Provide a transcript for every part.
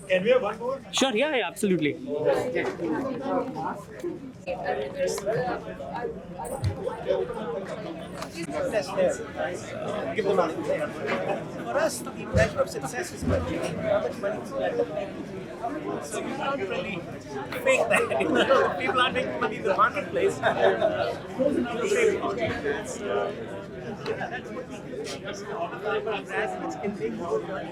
Can we have one more? Sure, yeah, absolutely. Give them money. For us, the measure of success is money. How much money is left? So you can't really fake that. People are making money in the marketplace. That's what we do. All the time, our graduates can make more money.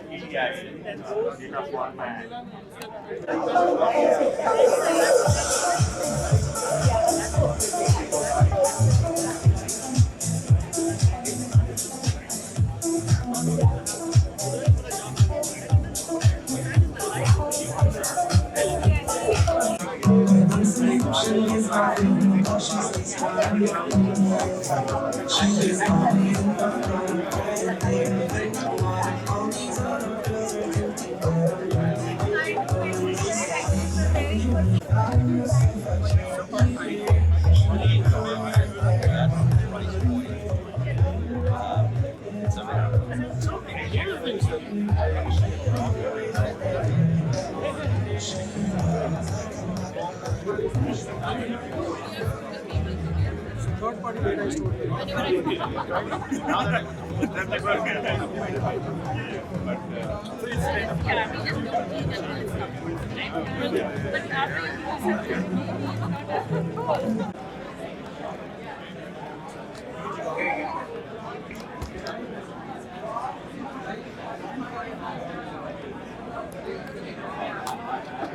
Third-party data is stored.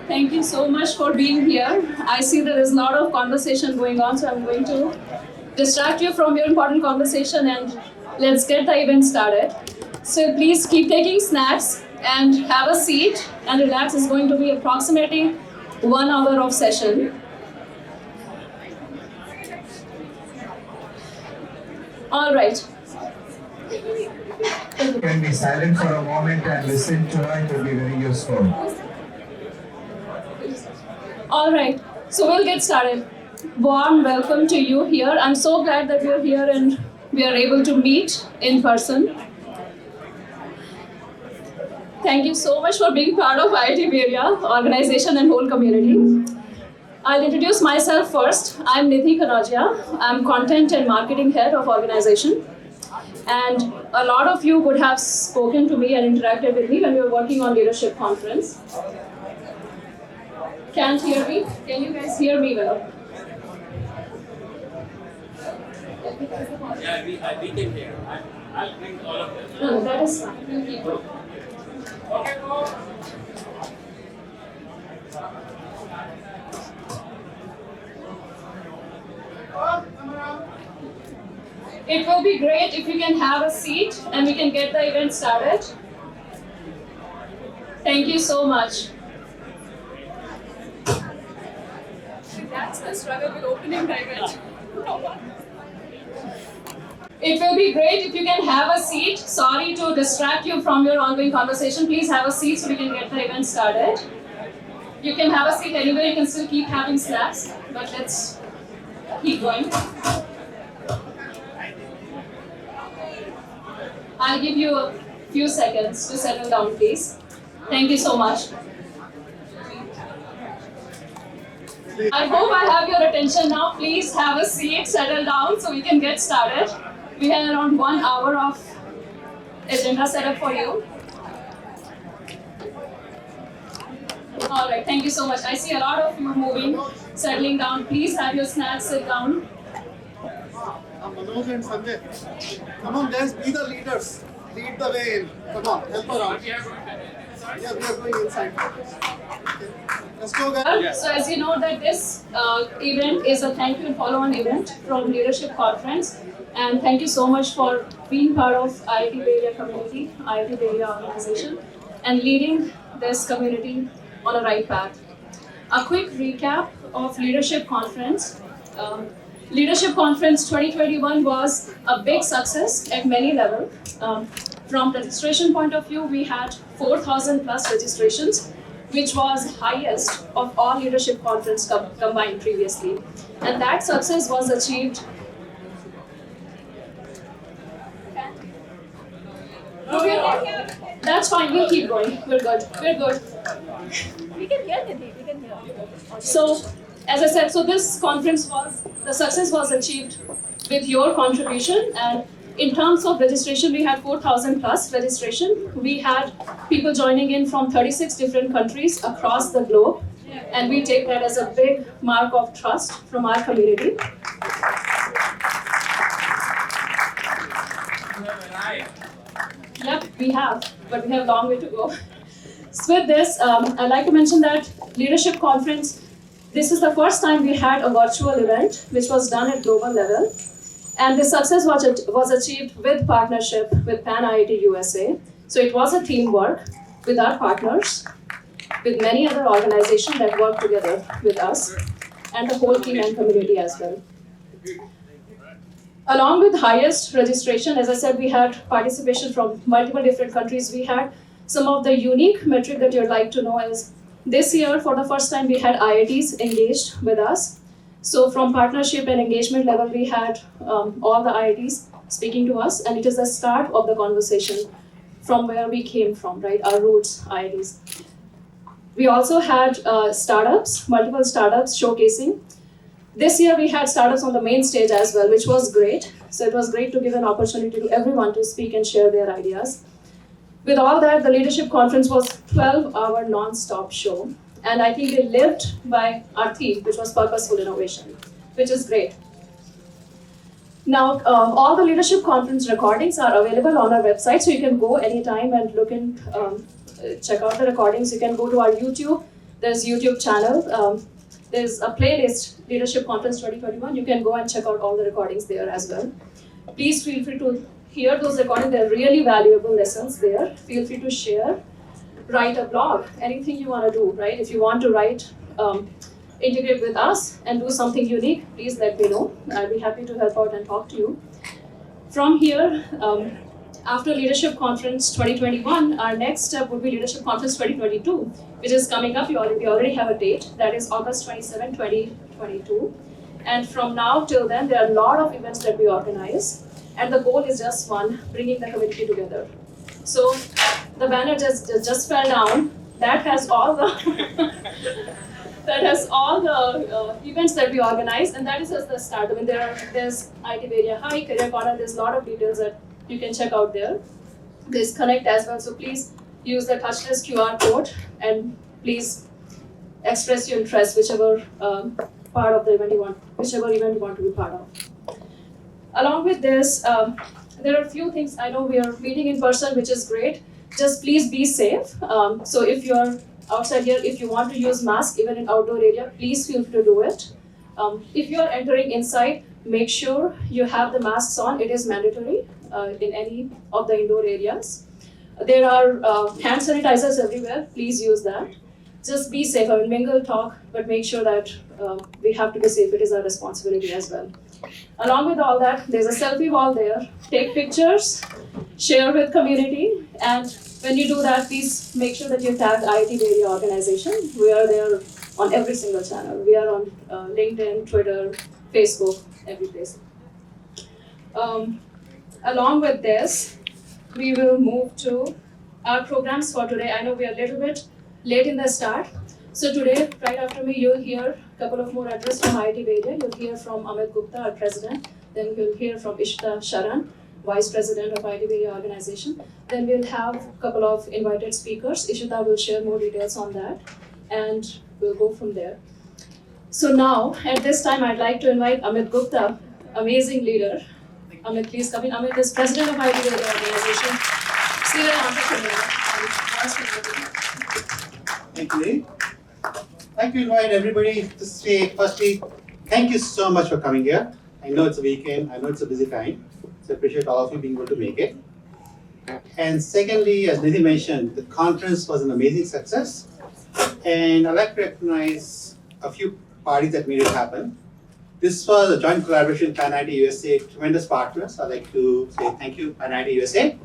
Thank you so much for being here. I see there is a lot of conversation going on, so I'm going to distract you from your important conversation and let's get the event started. So please keep taking snacks and have a seat and relax. It's going to be approximately 1 hour of session. All right. Can be silent for a moment and listen to her, it will be very useful. All right, so we'll get started. Warm welcome to you here. I'm so glad that you're here and we are able to meet in person. Thank you so much for being part of IIT Bay Area organization and whole community. I'll introduce myself first. I'm Nidhi Kanodia. I'm content and marketing head of organization. And a lot of you would have spoken to me and interacted with me when we were working on leadership conference. Can't hear me? Can you guys hear me well? Yeah, we can hear. I'll bring all of them. No, that is fine. You keep it. It will be great if you can have a seat and we can get the event started. Thank you so much. That's the struggle with opening the event. It will be great if you can have a seat. Sorry to distract you from your ongoing conversation. Please have a seat so we can get the event started. You can have a seat anywhere. You can still keep having snacks, but let's keep going. I'll give you a few seconds to settle down, please. Thank you so much. I hope I have your attention now. Please have a seat, settle down so we can get started. We have around 1 hour of agenda set up for you. All right, thank you so much. I see a lot of you moving, settling down. Please have your snacks, sit down. Manoj and Sanjay, come on guys, be the leaders. Lead the way in. Come on, help her out. Yeah, we are going inside. Okay. Let's go guys. So as you know that this event is a thank you and follow on event from Leadership Conference. And thank you so much for being part of IIT Bay Area community, IIT Bay Area organization, and leading this community on a right path. A quick recap of Leadership Conference. Leadership Conference 2021 was a big success at many levels. From registration point of view, we had 4,000 plus registrations. which was highest of all leadership conference combined previously. And that success was achieved. That's fine, we'll keep going. We're good. We're good. We can hear Nidhi, we can hear. So, as I said, so this conference the success was achieved with your contribution, and in terms of registration, we had 4,000 plus registration. We had people joining in from 36 different countries across the globe, and we take that as a big mark of trust from our community. Yep, we have, but we have a long way to go. So with this, I'd like to mention that Leadership Conference, this is the first time we had a virtual event, which was done at global level. And the success was achieved with partnership with Pan IIT USA. So it was a teamwork with our partners, with many other organizations that work together with us, and the whole team and community as well. Along with highest registration, as I said, we had participation from multiple different countries. We had some of the unique metric that you'd like to know is this year, for the first time, we had IITs engaged with us. So from partnership and engagement level, we had all the IITs speaking to us, and it is the start of the conversation from where we came from, right? Our roots, IITs. We also had startups, multiple startups showcasing. This year we had startups on the main stage as well, which was great. So it was great to give an opportunity to everyone to speak and share their ideas. With all that, the Leadership Conference was 12-hour non-stop show. And I think they lived by our theme, which was purposeful innovation, which is great. Now, all the Leadership Conference recordings are available on our website, so you can go anytime and look and check out the recordings. You can go to our YouTube. There's YouTube channel. There's a playlist, Leadership Conference 2021. You can go and check out all the recordings there as well. Please feel free to hear those recordings. They're really valuable lessons there. Feel free to share. Write a blog, anything you want to do, right? If you want to write, integrate with us and do something unique, please let me know. I'll be happy to help out and talk to you. From here, after Leadership Conference 2021, our next step would be Leadership Conference 2022, which is coming up. We already have a date. That is August 27, 2022. And from now till then, there are a lot of events that we organize. And the goal is just one, bringing the community together. So the banner just fell down. That has all the events that we organize, and that is just the start. I mean, there's IIT Bay Area High, Career Corner. There's a lot of details that you can check out there. There's Connect as well. So please use the touchless QR code and please express your interest, whichever part of the event you want, whichever event you want to be part of. Along with this, there are a few things. I know we are meeting in person, which is great. Just please be safe. So if you're outside here, if you want to use mask even in outdoor area, please feel free to do it. If you're entering inside, make sure you have the masks on. It is mandatory in any of the indoor areas. There are hand sanitizers everywhere. Please use that. Just be safe. I mean, mingle, talk, but make sure that we have to be safe. It is our responsibility as well. Along with all that, there's a selfie wall there. Take pictures, share with community, and when you do that, please make sure that you tag IIT Bay Area organization. We are there on every single channel. We are on LinkedIn, Twitter, Facebook, every place. Along with this, we will move to our programs for today. I know we are a little bit late in the start. So today, right after me, you'll hear a couple of more addresses from IIT Bay Area. You'll hear from Amit Gupta, our president. Then you'll hear from Ishita Sharan, vice president of IIT Bay Area organization. Then we'll have a couple of invited speakers. Ishita will share more details on that, and we'll go from there. So now, at this time, I'd like to invite Amit Gupta, amazing leader. Amit, please come in. Amit is president of IIT Bay Area organization, serial entrepreneur. Thank you. I'd like to invite everybody to say, firstly, thank you so much for coming here. I know it's a weekend, I know it's a busy time, so I appreciate all of you being able to make it. And secondly, as Nidhi mentioned, the conference was an amazing success. And I'd like to recognize a few parties that made it happen. This was a joint collaboration with Pan IIT USA, tremendous partners. I'd like to say thank you, Pan IIT USA.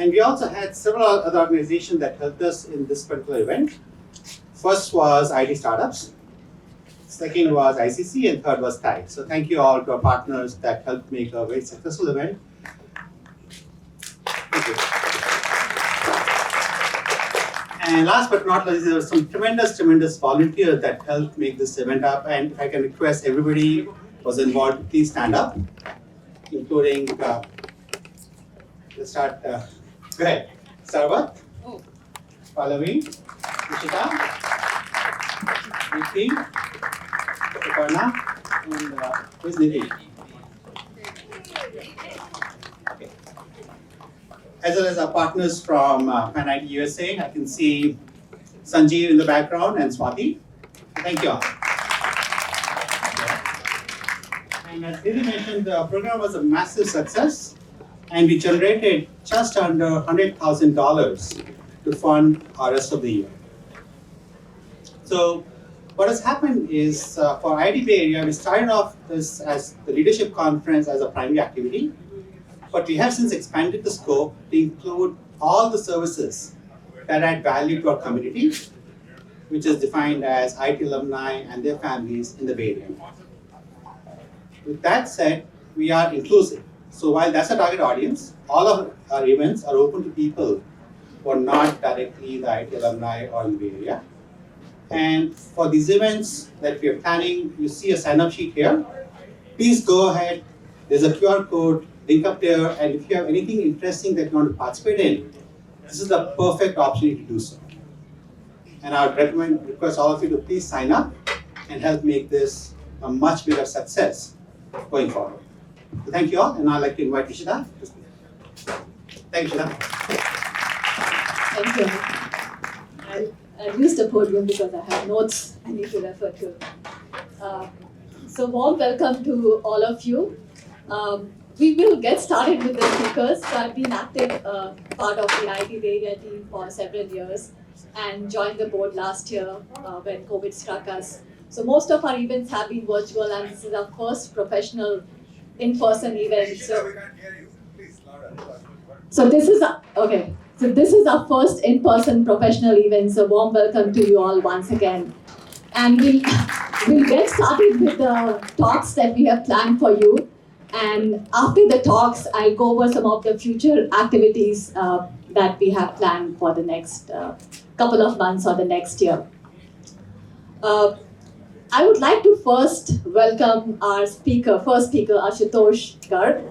And we also had several other organizations that helped us in this particular event. First was IT Startups, second was ICC, and third was TIDE. So thank you all to our partners that helped make a very successful event. Thank you. And last but not least, there were some tremendous volunteers that helped make this event up. And if I can request everybody who was involved to please stand up, including, let's start, go ahead, Sarvat, Pallavi, Ishita, Niti, Suparna, and who's Niti? Okay. As well as our partners from Pan IT USA, I can see Sanjeev in the background and Swati. Thank you all. And as Nidhi mentioned, the program was a massive success, and we generated just under $100,000 to fund our rest of the year. So what has happened is for IT Bay Area, we started off this as the leadership conference as a primary activity, but we have since expanded the scope to include all the services that add value to our community, which is defined as IT alumni and their families in the Bay Area. With that said, we are inclusive. So while that's a target audience, all of our events are open to people who are not directly the IT alumni or in the Bay Area. And for these events that we are planning, you see a sign-up sheet here. Please go ahead. There's a QR code link up there, and if you have anything interesting that you want to participate in, this is the perfect opportunity to do so. And I would request all of you to please sign up and help make this a much bigger success going forward. So thank you all, and I'd like to invite Ishita to speak. Thank you, Ishita. Thank you. I'll use the podium because I have notes I need to refer to. So warm welcome to all of you. We will get started with the speakers. So I've been active part of the IT Bay Area team for several years and joined the board last year when COVID struck us. So most of our events have been virtual, and this is our first professional in-person event. So this is our first in-person professional event. So warm welcome to you all once again. And we'll get started with the talks that we have planned for you. And after the talks, I'll go over some of the future activities that we have planned for the next couple of months or the next year. I would like to first welcome our first speaker, Ashutosh Garg.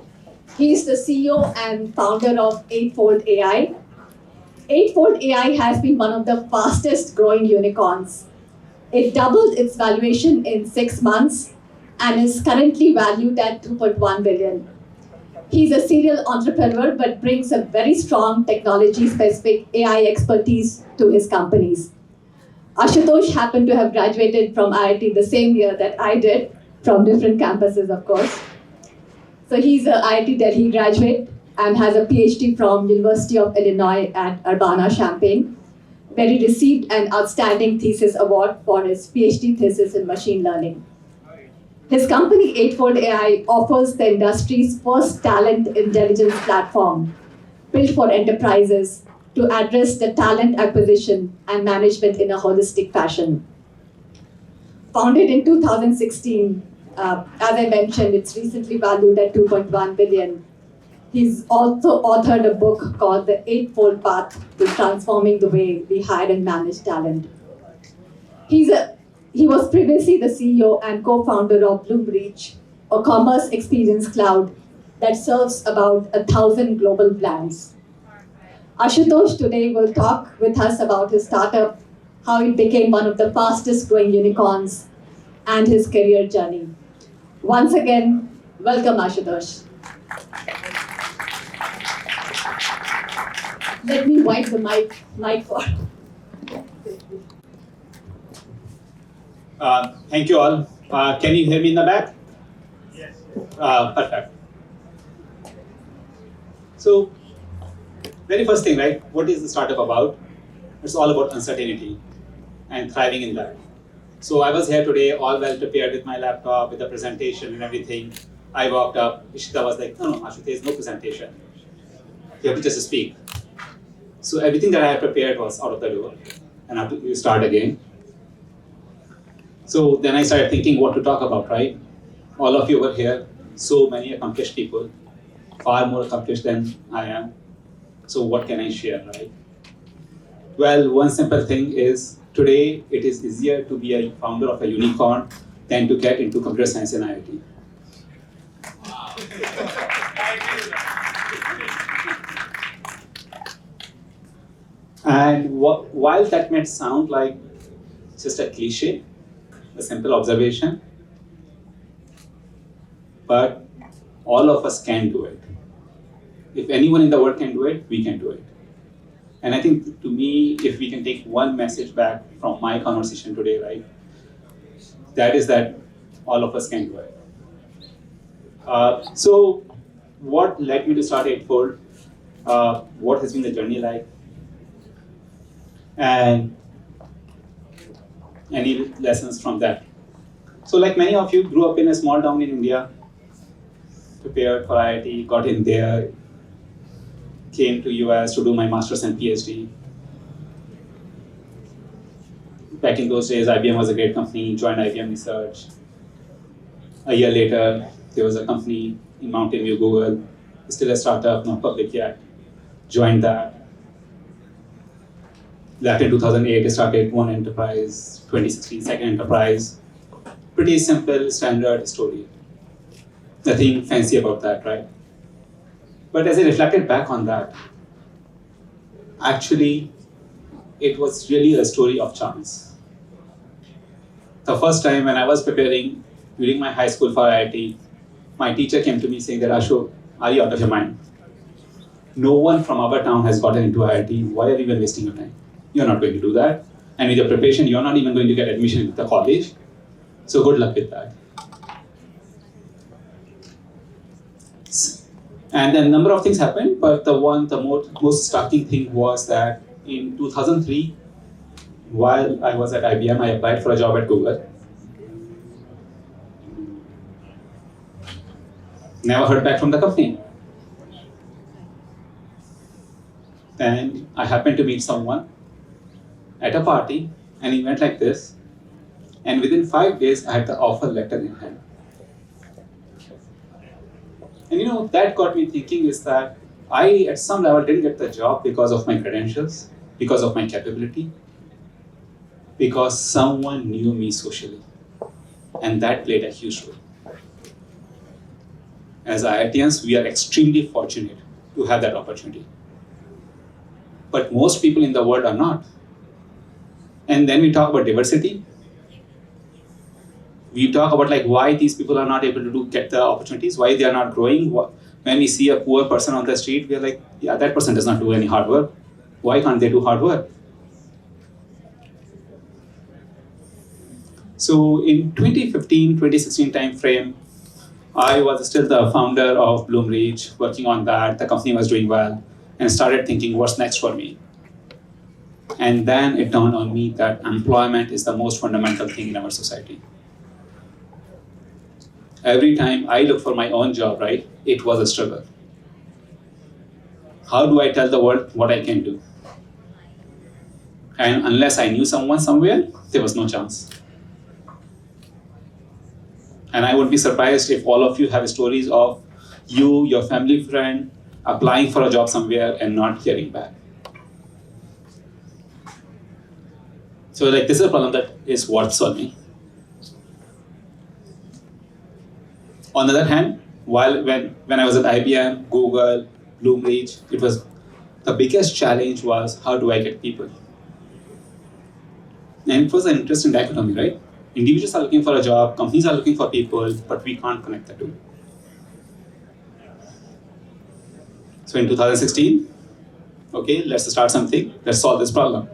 He is the CEO and founder of Eightfold AI. Eightfold AI has been one of the fastest growing unicorns. It doubled its valuation in 6 months and is currently valued at $2.1 billion. He's a serial entrepreneur but brings a very strong technology-specific AI expertise to his companies. Ashutosh happened to have graduated from IIT the same year that I did, from different campuses, of course. So he's an IIT Delhi graduate and has a PhD from University of Illinois at Urbana-Champaign, where he received an outstanding thesis award for his PhD thesis in machine learning. His company, Eightfold AI, offers the industry's first talent intelligence platform built for enterprises to address the talent acquisition and management in a holistic fashion. Founded in 2016, as I mentioned, it's recently valued at $2.1 billion. He's also authored a book called The Eightfold Path to Transforming the Way We Hire and Manage Talent. He was previously the CEO and co-founder of Bloomreach, a commerce experience cloud that serves about 1,000 global brands. Ashutosh today will talk with us about his startup, how it became one of the fastest growing unicorns, and his career journey. Once again, welcome Ashutosh. Let me wipe the mic for. Thank you all. Can you hear me in the back? Yes. Perfect. So, very first thing, right? What is the startup about? It's all about uncertainty and thriving in that. So I was here today, all well prepared with my laptop, with the presentation and everything. I walked up. Ishita was like, no, Ashutosh, there's no presentation. You have to just speak. So everything that I had prepared was out of the door, and I have to start again. So then I started thinking what to talk about, right? All of you were here, so many accomplished people, far more accomplished than I am. So what can I share, right? Well, one simple thing is today it is easier to be a founder of a unicorn than to get into computer science in IIT. And while that might sound like just a cliche, a simple observation, but all of us can do it. If anyone in the world can do it, we can do it. And I think to me, if we can take one message back from my conversation today, right, that is that all of us can do it. So what led me to start Eightfold? What has been the journey like? And any lessons from that? So like many of you grew up in a small town in India, prepared for IIT, got in there, came to US to do my master's and PhD. Back in those days, IBM was a great company, joined IBM Research. A year later, there was a company in Mountain View, Google, still a startup, not public yet, joined that. That in 2008, I started one enterprise, 2016, second enterprise. Pretty simple, standard story. Nothing fancy about that, right? But as I reflected back on that, actually, it was really a story of chance. The first time when I was preparing during my high school for IIT, my teacher came to me saying that, Ashu, are you out of your mind? No one from our town has gotten into IIT. Why are you even wasting your time? You're not going to do that. And with your preparation, you're not even going to get admission into the college. So good luck with that. And then a number of things happened, but the most striking thing was that in 2003, while I was at IBM, I applied for a job at Google. Never heard back from the company. Then I happened to meet someone at a party, and he went like this. And within 5 days, I had the offer letter in hand. And that got me thinking is that I, at some level, didn't get the job because of my credentials, because of my capability, because someone knew me socially. And that played a huge role. As IITians, we are extremely fortunate to have that opportunity. But most people in the world are not. And then we talk about diversity. We talk about why these people are not able to get the opportunities, why they are not growing. When we see a poor person on the street, we are like, yeah, that person does not do any hard work. Why can't they do hard work? So in 2015, 2016 timeframe, I was still the founder of Bloomreach, working on that. The company was doing well, and started thinking, what's next for me? And then it dawned on me that employment is the most fundamental thing in our society. Every time I look for my own job, right, it was a struggle. How do I tell the world what I can do? And unless I knew someone somewhere, there was no chance. And I would be surprised if all of you have stories of you, your family friend, applying for a job somewhere and not hearing back. So this is a problem that is worth solving. On the other hand, when I was at IBM, Google, Bloomreach, it was the biggest challenge was how do I get people? And it was an interesting dichotomy, right? Individuals are looking for a job, companies are looking for people, but we can't connect the two. So in 2016, okay, let's start something, let's solve this problem.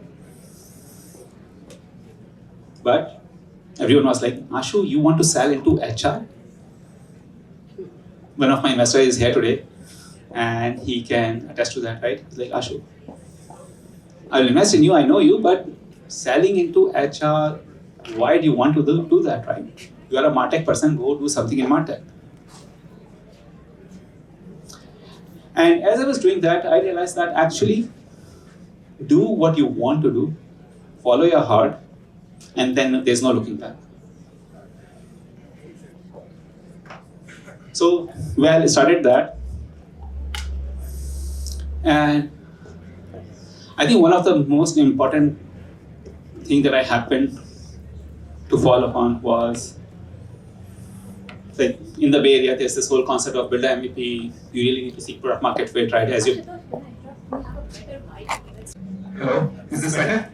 But everyone was like, Ashu, you want to sell into HR? One of my investors is here today, and he can attest to that, right? He's like, Ashu, I will invest in you, I know you, but selling into HR, why do you want to do that, right? You are a MarTech person, go do something in MarTech. And as I was doing that, I realized that actually, do what you want to do, follow your heart, and then there's no looking back. So, well, I started that. And I think one of the most important thing that I happened to fall upon was, like, in the Bay Area, there's this whole concept of build a MVP. You really need to seek product market fit, right? As you. Hello, is this better?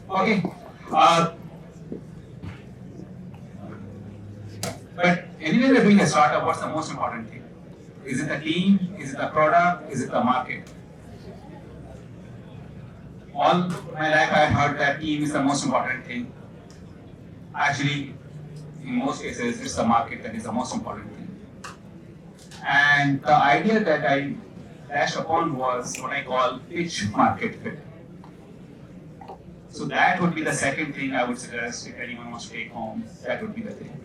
Okay. But anyway, we're doing a startup. What's the most important thing? Is it the team? Is it the product? Is it the market? All my life, I've heard that team is the most important thing. Actually, in most cases, it's the market that is the most important thing. And the idea that I dashed upon was what I call pitch market fit. So that would be the second thing I would suggest if anyone wants to take home. That would be the thing.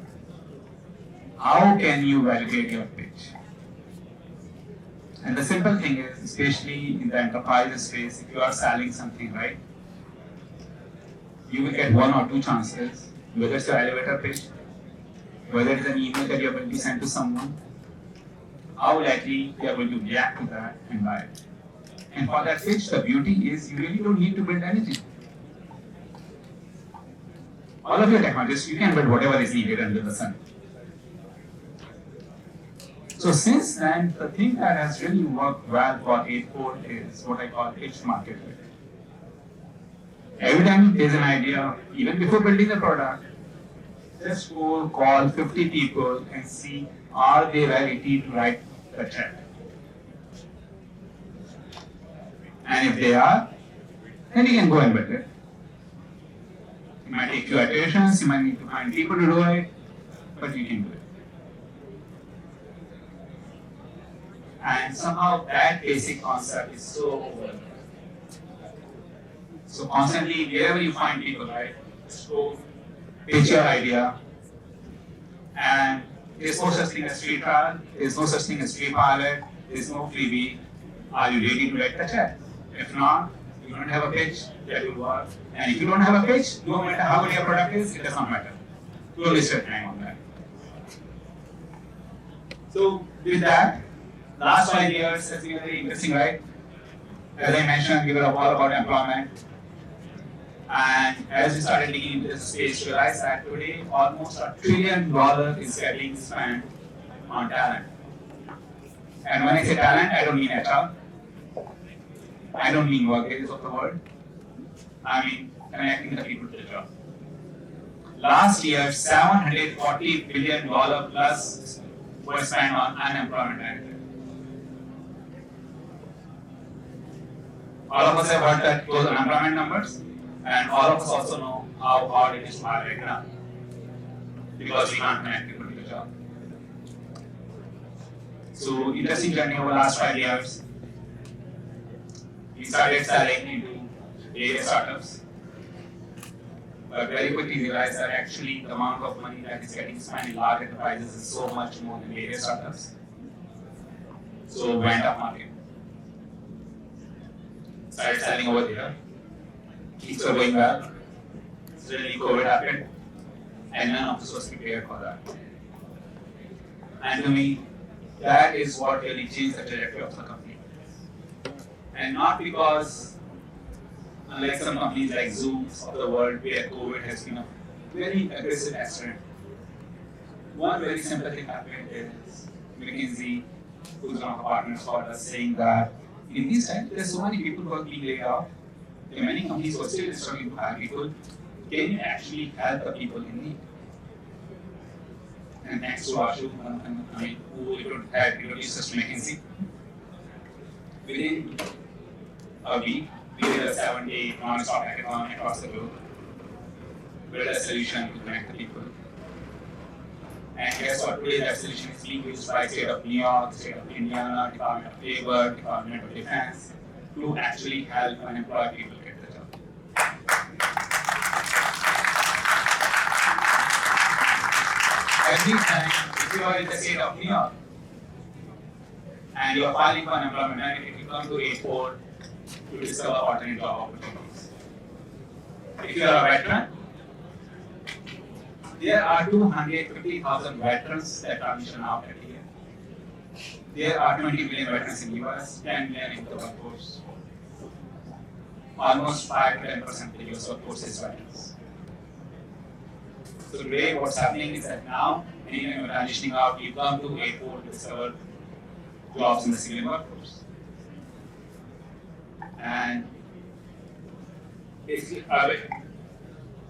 How can you validate your pitch? And the simple thing is, especially in the enterprise space, if you are selling something, right, you will get one or two chances, whether it's your elevator pitch, whether it's an email that you're going to send to someone, how likely they are going to react to that and buy it. And for that pitch, the beauty is you really don't need to build anything. All of your technologies, you can build whatever is needed under the sun. So since then, the thing that has really worked well for 8-Fold is what I call pitch market fit. Every time there's an idea, even before building the product, just go call 50 people and see, are they ready to write the check? And if they are, then you can go and build it. It might take few iterations, you might need to find people to do it, but you can do it. And somehow that basic concept is so overlooked. So constantly, wherever you find people, right, just go pitch your idea. And there's no such thing as free trial, there's no such thing as free pilot, there's no freebie. Are you ready to write the check? If not, you don't have a pitch that will work. And if you don't have a pitch, no matter how good your product is, it does not matter. Don't waste your time on that. So with that, last 5 years has been very interesting, right? As I mentioned, we were all about employment. And as we started digging into this space, we realized that today almost $1 trillion is getting spent on talent. And when I say talent, I don't mean HR. I don't mean workers of the world. I mean connecting the people to the job. Last year, $740 billion plus was spent on unemployment management. All of us have heard that those unemployment numbers, and all of us also know how hard it is to hire right now because we can't connect people to the job. So, interesting journey over the last 5 years. We started selling into various startups, but very quickly realized that actually the amount of money that is getting spent in large enterprises is so much more than various startups. So, went up market. Started selling over there. Things were going well. Suddenly COVID happened, and none of us was prepared for that. And to me, that is what really changed the trajectory of the company. And not because, unlike some companies like Zoom of the world, where COVID has been a very aggressive accident. One very simple thing happened is McKinsey, who's one of our partners, called us saying that in these times, there's so many people who are being laid off. There are many companies who are still struggling to hire people. Can you actually help the people in need? And thanks to Ashu, who had introduced us to McKinsey. Within a week, we did a 7-day non-stop hackathon across the globe. Built a solution to connect the people. And guess what? Today that solution is being used by State of New York, State of Indiana, Department of Labor, Department of Defense to actually help unemployed people get the job. Every time, if you are in the State of New York and you are filing for unemployment benefit, you come to 8-Fold, to discover alternate job opportunities. If you are a veteran, there are 250,000 veterans that transition out every year. There are 20 million veterans in US, 10 million in the workforce. Almost 5 to 10% of the US workforce is veterans. So today what's happening is that now, when you're transitioning out, you come to A4 to discover jobs in the civilian workforce. And basically,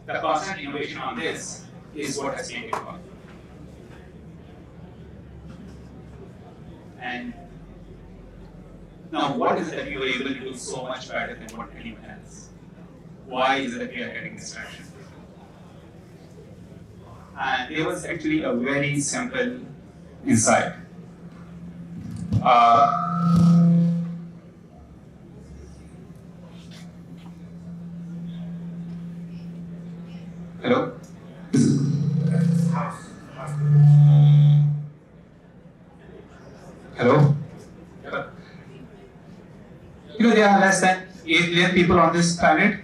the constant innovation on this is what has made it work. And now, what is it that we were able to do so much better than what anyone else? Why is it that we are getting this traction? And there was actually a very simple insight. Hello? Hello? You know, there are less than 8 billion people on this planet.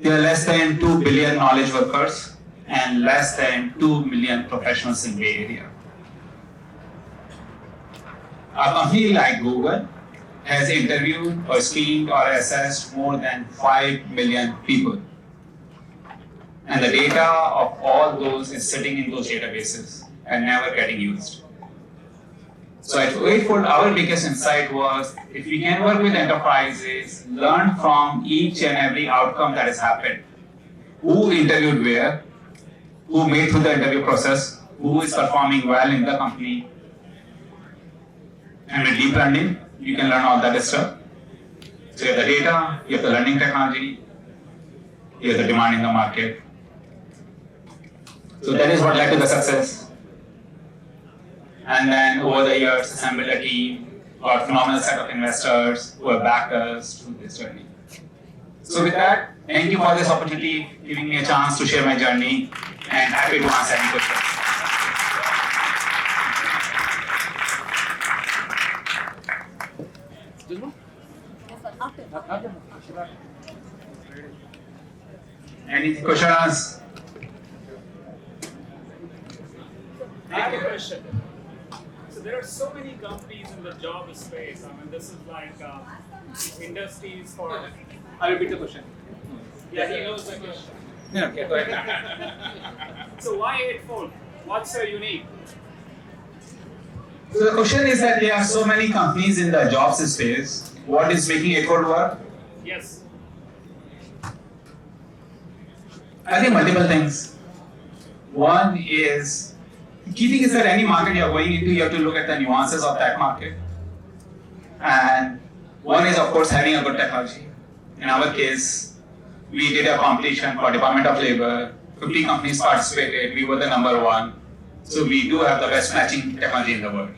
There are less than 2 billion knowledge workers and less than 2 million professionals in Bay Area. A company like Google has interviewed or screened or assessed more than 5 million people. And the data of all those is sitting in those databases and never getting used. So at Eightfold, our biggest insight was if we can work with enterprises, learn from each and every outcome that has happened, who interviewed where, who made through the interview process, who is performing well in the company. And with deep learning, you can learn all that stuff. So you have the data, you have the learning technology, you have the demand in the market. So that is what led to the success. And then over the years, assembled a team, got a phenomenal set of investors who have backed us through this journey. So with that, thank you for this opportunity, giving me a chance to share my journey, and happy to answer any questions. Any questions? I have a question. So there are so many companies in the job space. I mean, this is like industries for. I'll repeat the question. Yeah, he knows the question. No, okay, go ahead. So why Eightfold? What's so unique? So the question is that there are so many companies in the jobs space. What is making Eightfold work? Yes. I think multiple things. One is, the key thing is that any market you're going into, you have to look at the nuances of that market. And one is, of course, having a good technology. In our case, we did a competition for Department of Labor. 50 companies participated. We were the #1. So we do have the best matching technology in the world.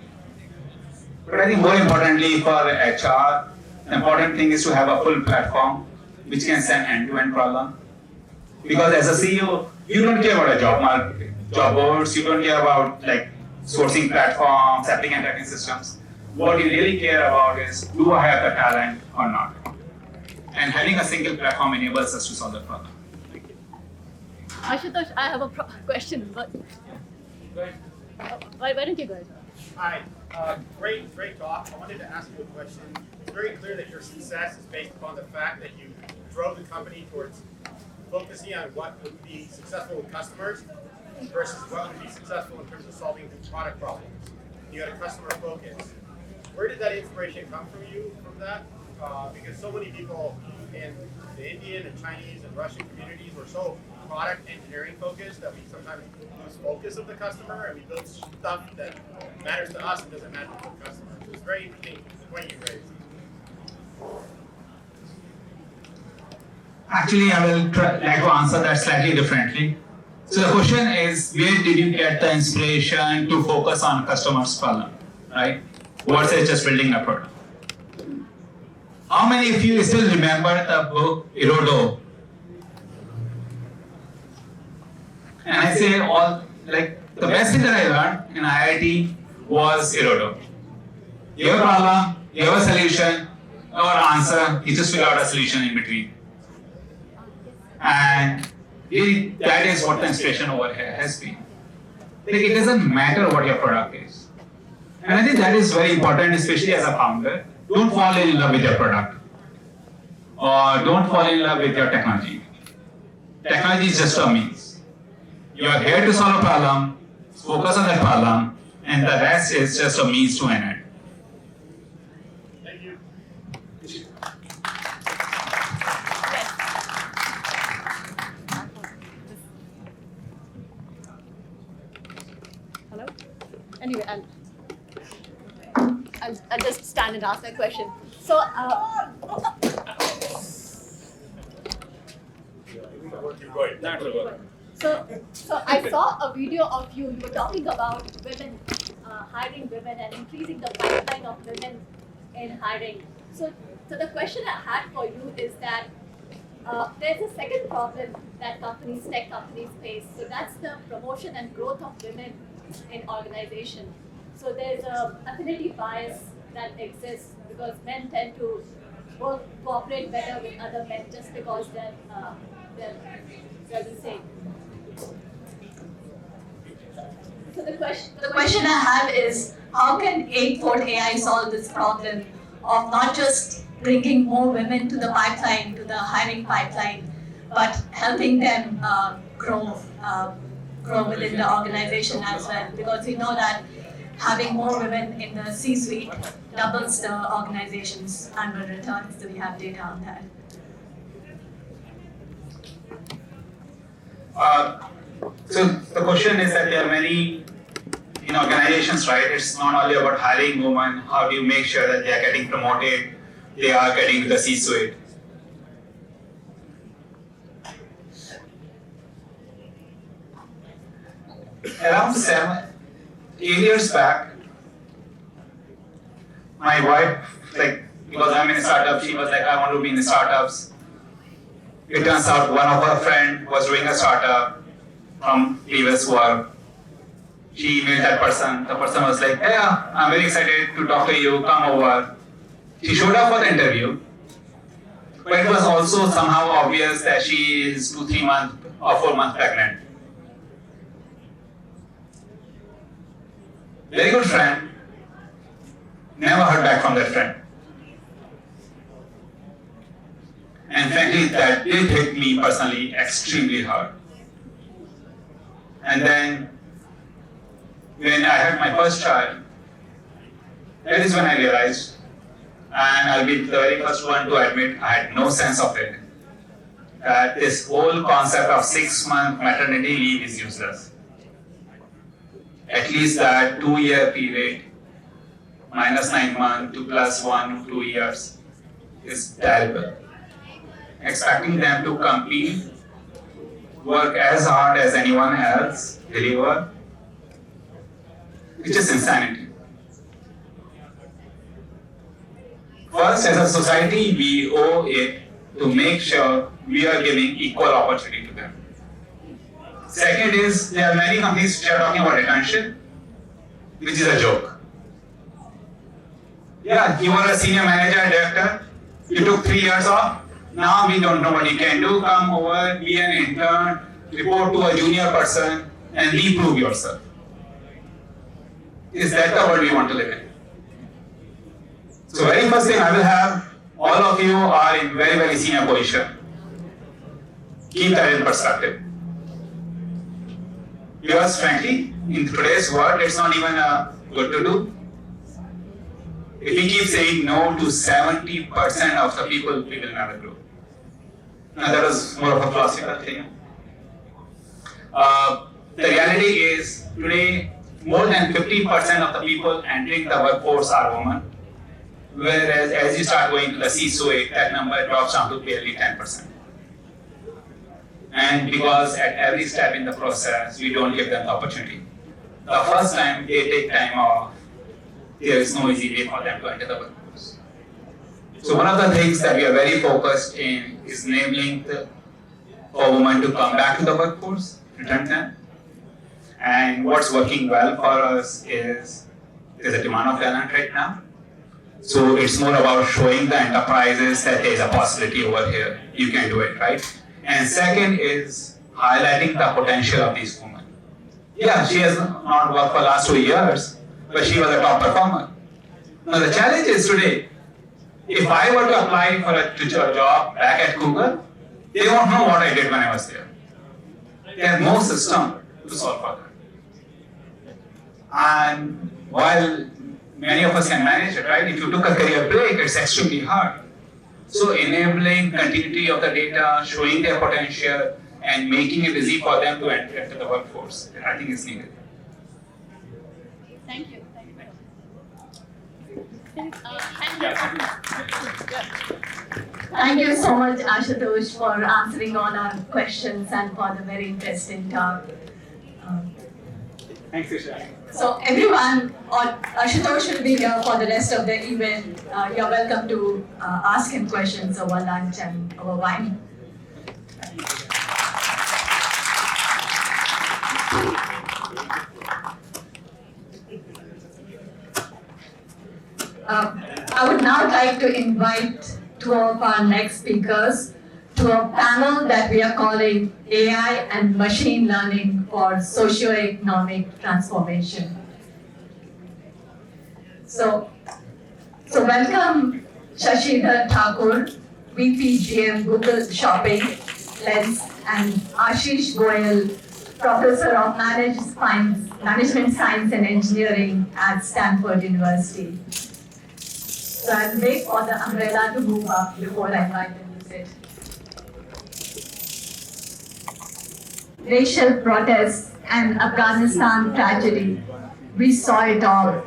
But I think more importantly for HR, the important thing is to have a full platform which can send end-to-end problem. Because as a CEO, you don't care about a job market, job boards, you don't care about like sourcing platforms, applicant tracking systems. What you really care about is, do I have the talent or not? And having a single platform enables us to solve that problem. Ashutosh, I have a question, but why don't you guys? Hi, great talk. I wanted to ask you a question. It's very clear that your success is based upon the fact that you drove the company towards focusing on what would be successful with customers versus what would be successful in terms of solving product problems. You had a customer focus. Where did that inspiration come from from that? Because so many people in the Indian and Chinese and Russian communities were so product engineering focused that we sometimes lose focus of the customer and we build stuff that matters to us and doesn't matter to the customer. So it's very interesting point you raised. Actually, I will like to answer that slightly differently. So the question is, where did you get the inspiration to focus on customer's problem, right? Versus just building a product. How many of you still remember the book Erodo? And I say the best thing that I learned in IIT was Erodo. You have a problem, you have a solution, or answer, he just figure out a solution in between. And really, that is what the inspiration over here has been. Like, it doesn't matter what your product is. And I think that is very important, especially as a founder. Don't fall in love with your product. Or don't fall in love with your technology. Technology is just a means. You are here to solve a problem, focus on that problem, and the rest is just a means to an end. Thank you. Hello? Anyway, I'll just stand and ask my question. So, That will work. so I saw a video of you. You were talking about women, hiring women and increasing the pipeline of women in hiring. So the question I had for you is that there's a second problem that tech companies face. So that's the promotion and growth of women in organization. So there's a affinity bias that exists because men tend to cooperate better with other men just because they're the same. So the question I have is, how can 8-Port AI solve this problem of not just bringing more women to the pipeline, to the hiring pipeline, but helping them grow within the organization as well? Because we know that having more women in the C-suite doubles the organization's annual returns. Do we have data on that? So the question is that there are many organizations, right? It's not only about hiring women. How do you make sure that they are getting promoted, they are getting to the C-suite? Around 7-8 years back, my wife, because I'm in a startup, she was like, I want to be in the startups. It turns out one of her friends was doing a startup from previous work. She emailed that person. The person was like, yeah, I'm very excited to talk to you, come over. She showed up for the interview, but it was also somehow obvious that she is 2-3 months or 4 months pregnant. Very good friend, never heard back from that friend. And frankly, that did hit me personally extremely hard. And then, when I had my first child, that is when I realized, and I'll be the very first one to admit, I had no sense of it, that this whole concept of 6-month maternity leave is useless. At least that 2-year period, minus 9 months to plus 1, 2 years, is terrible. Expecting them to compete, work as hard as anyone else, deliver, it's just insanity. First, as a society, we owe it to make sure we are giving equal opportunity to them. Second is, there are many companies which are talking about retention, which is a joke. Yeah, you were a senior manager, director, you took 3 years off, now we don't know what you can do, come over, be an intern, report to a junior person, and reprove yourself. Is that the world we want to live in? So very first thing I will have, all of you are in very, very senior position. Keep that in perspective. Because frankly, in today's world, it's not even good to do. If we keep saying no to 70% of the people, we will never grow. Now that was more of a philosophical thing. The reality is, today, more than 50% of the people entering the workforce are women. Whereas as you start going to the C-suite, that number drops down to barely 10%. And because at every step in the process, we don't give them the opportunity. The first time they take time off, there is no easy way for them to enter the workforce. So one of the things that we are very focused in is enabling for women to come back to the workforce, return them. And what's working well for us is there's a demand of talent right now. So it's more about showing the enterprises that there's a possibility over here. You can do it, right? And second is highlighting the potential of these women. Yeah, she has not worked for the last 2 years, but she was a top performer. Now the challenge is today, if I were to apply for a job back at Google, they won't know what I did when I was there. They have no system to solve for that. And while many of us can manage it, right? If you took a career break, it's extremely hard. So enabling continuity of the data, showing their potential, and making it easy for them to enter the workforce, I think is needed. Thank you. Thank you so much, Ashutosh, for answering all our questions and for the very interesting talk. Thanks, Isha. So everyone, Ashutosh will be here for the rest of the event. You're welcome to ask him questions over lunch and over wine. I would now like to invite two of our next speakers to a panel that we are calling AI and Machine Learning for Socioeconomic Transformation. So welcome Shashidhar Thakur, VP GM Google Shopping Lens, and Ashish Goyal, Professor of Management Science and Engineering at Stanford University. So I'll wait for the umbrella to move up before I invite them to sit. Racial protests and Afghanistan tragedy, we saw it all.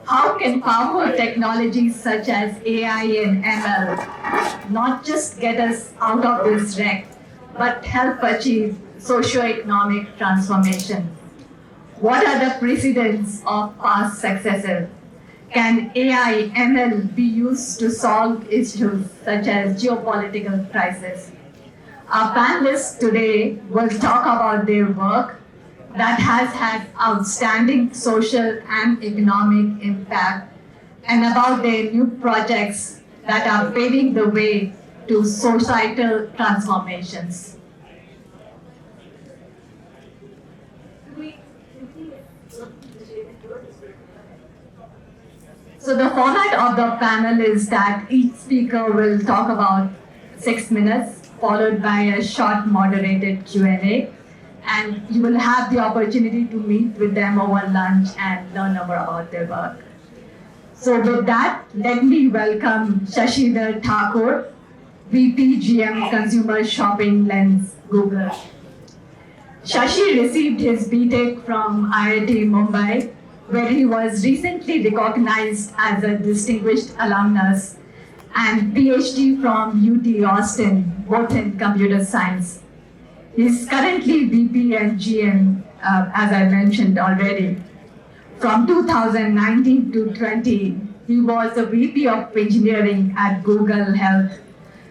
How can powerful technologies such as AI and ML not just get us out of this wreck, but help achieve socio-economic transformation? What are the precedents of past successes? Can AI, ML be used to solve issues such as geopolitical crisis? Our panelists today will talk about their work that has had outstanding social and economic impact, and about their new projects that are paving the way to societal transformations. So the format of the panel is that each speaker will talk about 6 minutes, followed by a short moderated Q&A. And you will have the opportunity to meet with them over lunch and learn more about their work. So with that, let me welcome Shashidhar Thakur, VP GM Consumer Shopping Lens, Google. Shashi received his BTech from IIT Mumbai, where he was recently recognized as a distinguished alumnus, and PhD from UT Austin, both in computer science. He's currently VP and GM, as I mentioned already. From 2019 to 20, he was a VP of Engineering at Google Health,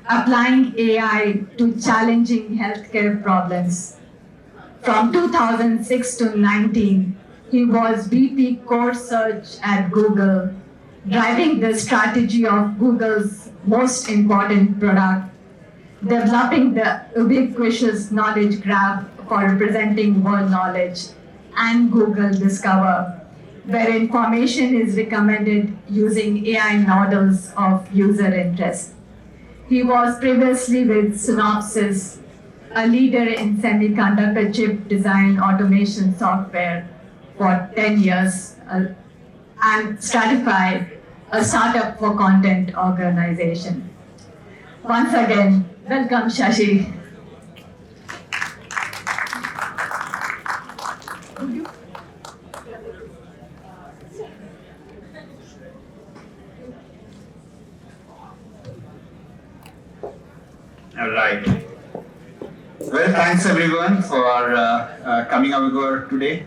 applying AI to challenging healthcare problems. From 2006 to 19, he was VP Core Search at Google, driving the strategy of Google's most important product, developing the ubiquitous knowledge graph for representing world knowledge, and Google Discover, where information is recommended using AI models of user interest. He was previously with Synopsys, a leader in semiconductor chip design automation software, for 10 years, and Stratify, a startup for content organization. Once again, welcome Shashi. All right. Well, thanks everyone for coming over today.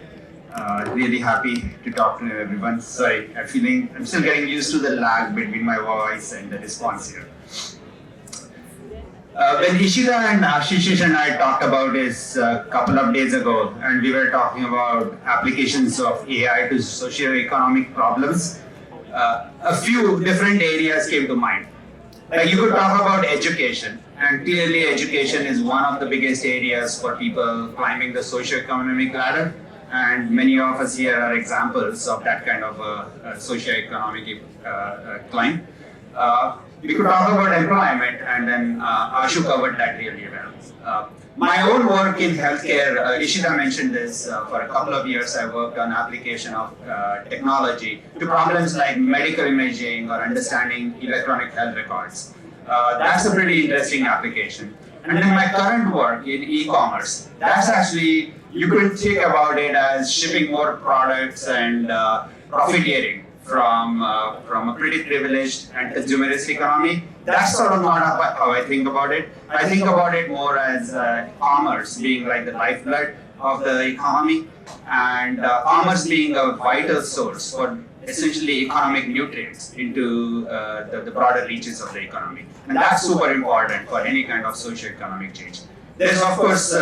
Really happy to talk to everyone. Sorry, I'm still getting used to the lag between my voice and the response here. When Ishita and Ashish and I talked about this a couple of days ago, and we were talking about applications of AI to socio-economic problems, a few different areas came to mind. Like you could talk about education, and clearly education is one of the biggest areas for people climbing the socio-economic ladder, and many of us here are examples of that kind of socio-economic climb. We could talk about employment, and then Ashu covered that really well. My own work in healthcare, Ishita mentioned this, for a couple of years I worked on application of technology to problems like medical imaging or understanding electronic health records. That's a pretty interesting application. And then my current work in e-commerce, that's actually, you could think about it as shipping more products and profiteering from a pretty privileged and consumerist economy. That's sort of not how I think about it. I think about it more as commerce being like the lifeblood of the economy, and commerce being a vital source for essentially economic nutrients into the broader reaches of the economy. And that's super important for any kind of socio-economic change. There's of course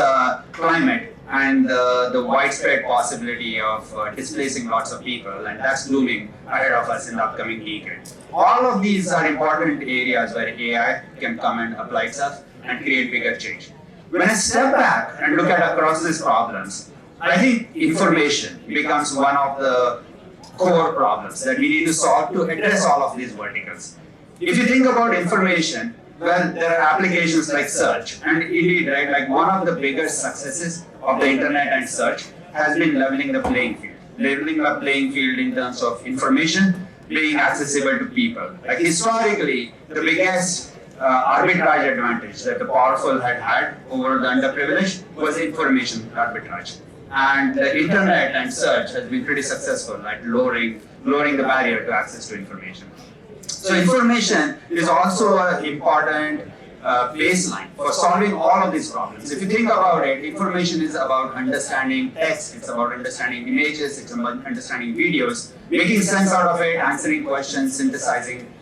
climate and the widespread possibility of displacing lots of people, and that's looming ahead of us in the upcoming decade. All of these are important areas where AI can come and apply itself and create bigger change. When I step back and look at across these problems, I think information becomes one of the core problems that we need to solve to address all of these verticals. If you think about information, well, there are applications like search, and indeed, right, like one of the biggest successes of the internet and search has been leveling the playing field. Leveling the playing field in terms of information being accessible to people. Like historically, the biggest arbitrage advantage that the powerful had over the underprivileged was information arbitrage. And the internet and search has been pretty successful at lowering the barrier to access to information. So information is also an important baseline for solving all of these problems. If you think about it, information is about understanding text, it's about understanding images, it's about understanding videos, making sense out of it, answering questions, synthesizing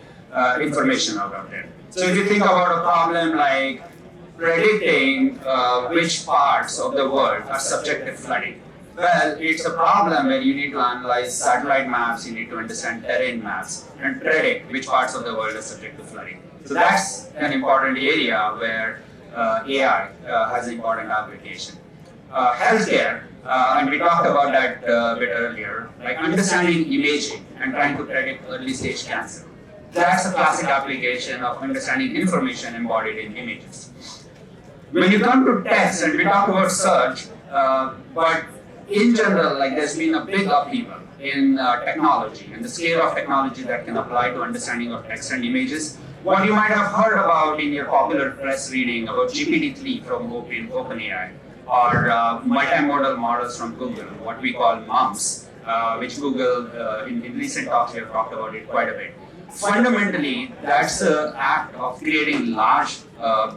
information out of it. So if you think about a problem like predicting which parts of the world are subject to flooding, well, it's a problem where you need to analyze satellite maps, you need to understand terrain maps, and predict which parts of the world are subject to flooding. So that's an important area where AI has an important application. Healthcare, and we talked about that a bit earlier, like understanding imaging and trying to predict early stage cancer. That's a classic application of understanding information embodied in images. When you come to text, and we talk about search, but in general, like there's been a big upheaval in technology and the scale of technology that can apply to understanding of text and images. What you might have heard about in your popular press reading about GPT-3 from OpenAI, or multimodal models from Google, what we call MUMs, which Google in recent talks we have talked about it quite a bit. Fundamentally, that's the act of creating large